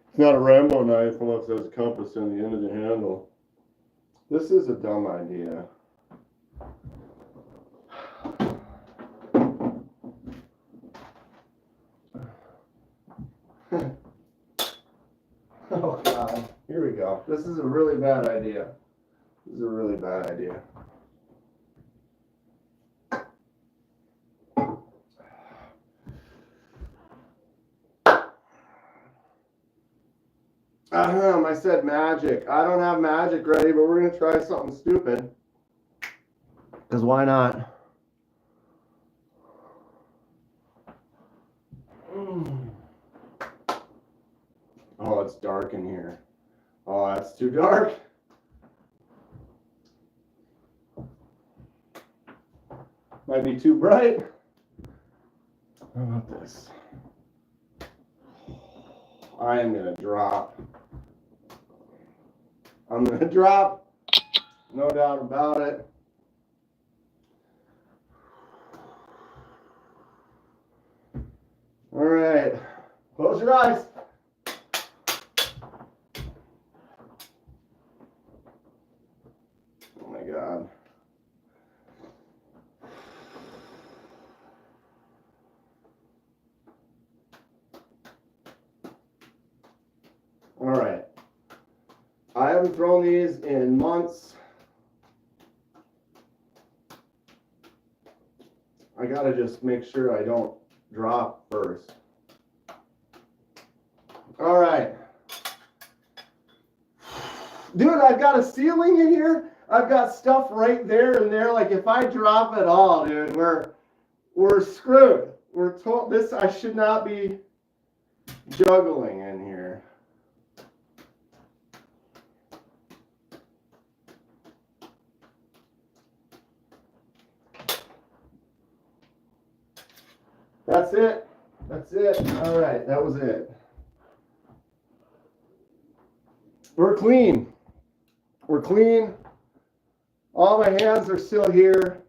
Speaker 1: It's not a Rambo knife unless there's a compass on the end of the handle. This is a dumb idea. Oh God, here we go. This is a really bad idea. This is a really bad idea. I said magic. I don't have magic ready, but we're going to try something stupid. Because why not? Oh, it's dark in here. Oh, that's too dark. Might be too bright. How about this? I am going to drop. I'm going to drop. No doubt about it. All right. Close your eyes. Oh my God. All right. I haven't thrown these in months. I gotta just make sure I don't drop first. All right. Dude, I've got a ceiling in here. I've got stuff right there and there. Like if I drop it all, dude, we're screwed. We're told this. I should not be juggling in here. That's it. That's it. All right, that was it. We're clean. We're clean. All my hands are still here.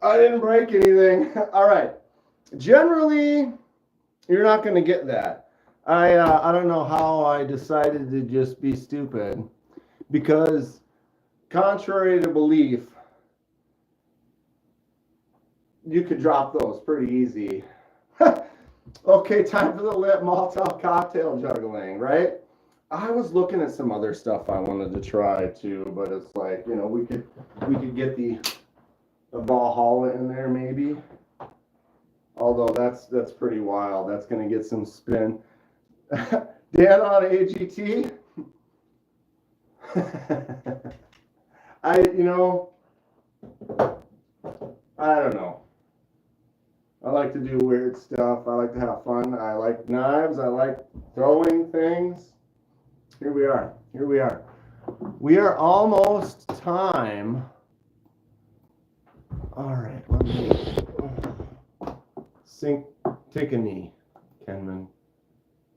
Speaker 1: I didn't break anything. All right. Generally, you're not going to get that. I don't know how I decided to just be stupid, because contrary to belief, you could drop those pretty easy. Okay, time for the lit Molotov cocktail juggling, right? I was looking at some other stuff I wanted to try too, but it's like, you know, we could get the Valhalla in there maybe. Although that's pretty wild. That's gonna get some spin. Dan on AGT. I don't know. I like to do weird stuff. I like to have fun. I like knives. I like throwing things. Here we are. Here we are. We are almost time. All right. Let me take a knee. Kenman.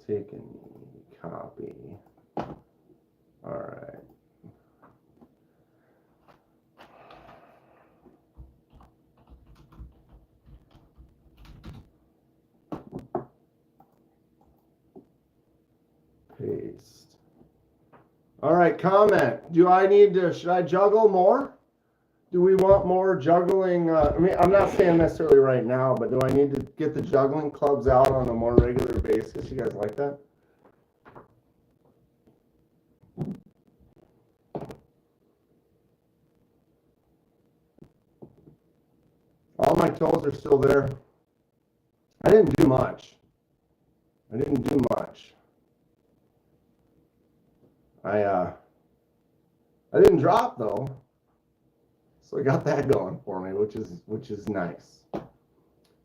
Speaker 1: Take a knee. Copy. All right. Paste. All right, comment. Should I juggle more? Do we want more juggling? I mean, I'm not saying necessarily right now, but do I need to get the juggling clubs out on a more regular basis? You guys like that? All my toes are still there. I didn't do much. I didn't drop though. So I got that going for me, which is nice.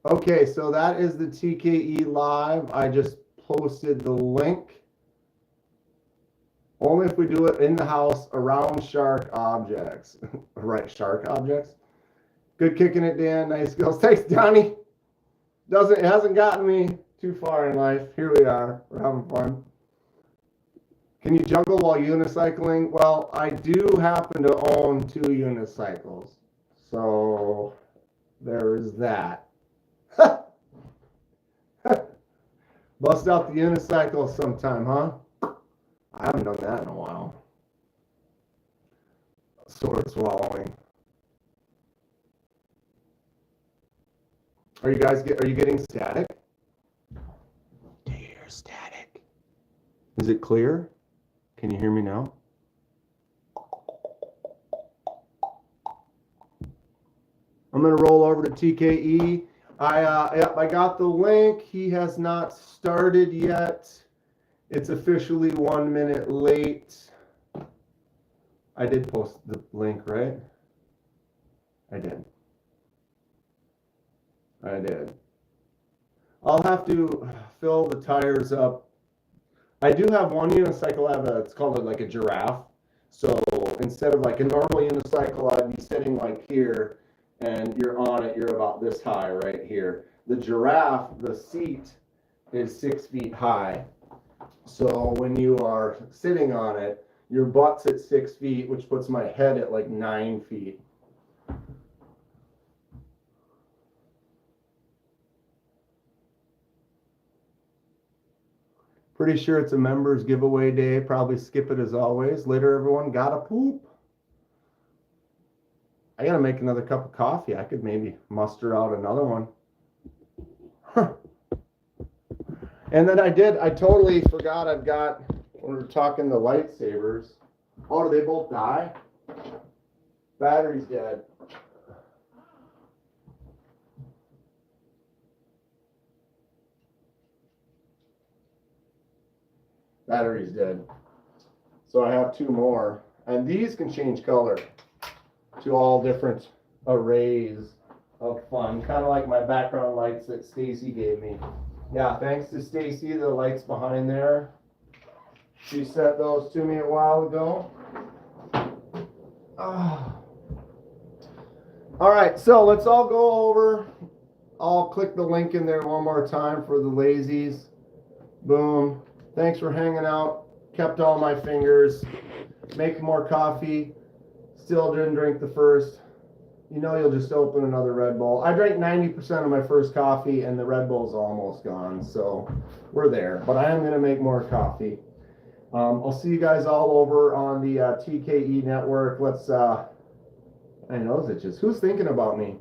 Speaker 1: Okay, so that is the TKE live. I just posted the link. Only if we do it in the house around shark objects. Right, shark objects. Good kicking it, Dan. Nice skills. Thanks, Donnie. It hasn't gotten me too far in life. Here we are. We're having fun. Can you juggle while unicycling? Well, I do happen to own 2 unicycles. So there is that. Bust out the unicycle sometime, huh? I haven't done that in a while. Sword swallowing. Are you getting static? Do you hear static? Is it clear? Can you hear me now? I'm gonna roll over to TKE. I got the link. He has not started yet. It's officially 1 minute late. I did post the link, right? I did. I'll have to fill the tires up. I do have one unicycle. It's called like a giraffe. So instead of like a normal unicycle, I'd be sitting like here, and you're on it. You're about this high right here. The giraffe, the seat is 6 feet high. So when you are sitting on it, your butt's at 6 feet, which puts my head at like 9 feet. Pretty sure it's a members giveaway day. Probably skip it as always. Later, everyone. Gotta poop. I gotta make another cup of coffee. I could maybe muster out another one. Huh. And then I totally forgot I've got, when we're talking the lightsabers. Oh, do they both die? Battery's dead. battery's dead. So I have 2 more. And these can change color to all different arrays of fun. Kind of like my background lights that Stacy gave me. Yeah, thanks to Stacy, the lights behind there. She sent those to me a while ago. All right, so let's all go over. I'll click the link in there one more time for the lazies. Boom. Thanks for hanging out. Kept all my fingers. Make more coffee. Still didn't drink the first. You know you'll just open another Red Bull. I drank 90% of my first coffee and the Red Bull's almost gone. So we're there. But I am going to make more coffee. I'll see you guys all over on the TKE network. Let's, I know it's just, who's thinking about me?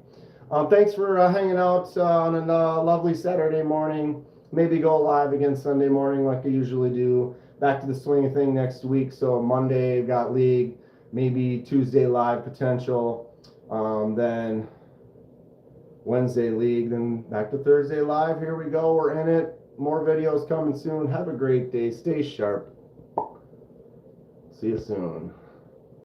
Speaker 1: Thanks for hanging out on a lovely Saturday morning. Maybe go live again Sunday morning like I usually do. Back to the swing of thing next week. So Monday got league, maybe Tuesday live potential, then Wednesday league, then back to Thursday live. Here we go. We're in it. More videos coming soon. Have a great day. Stay sharp. See you soon.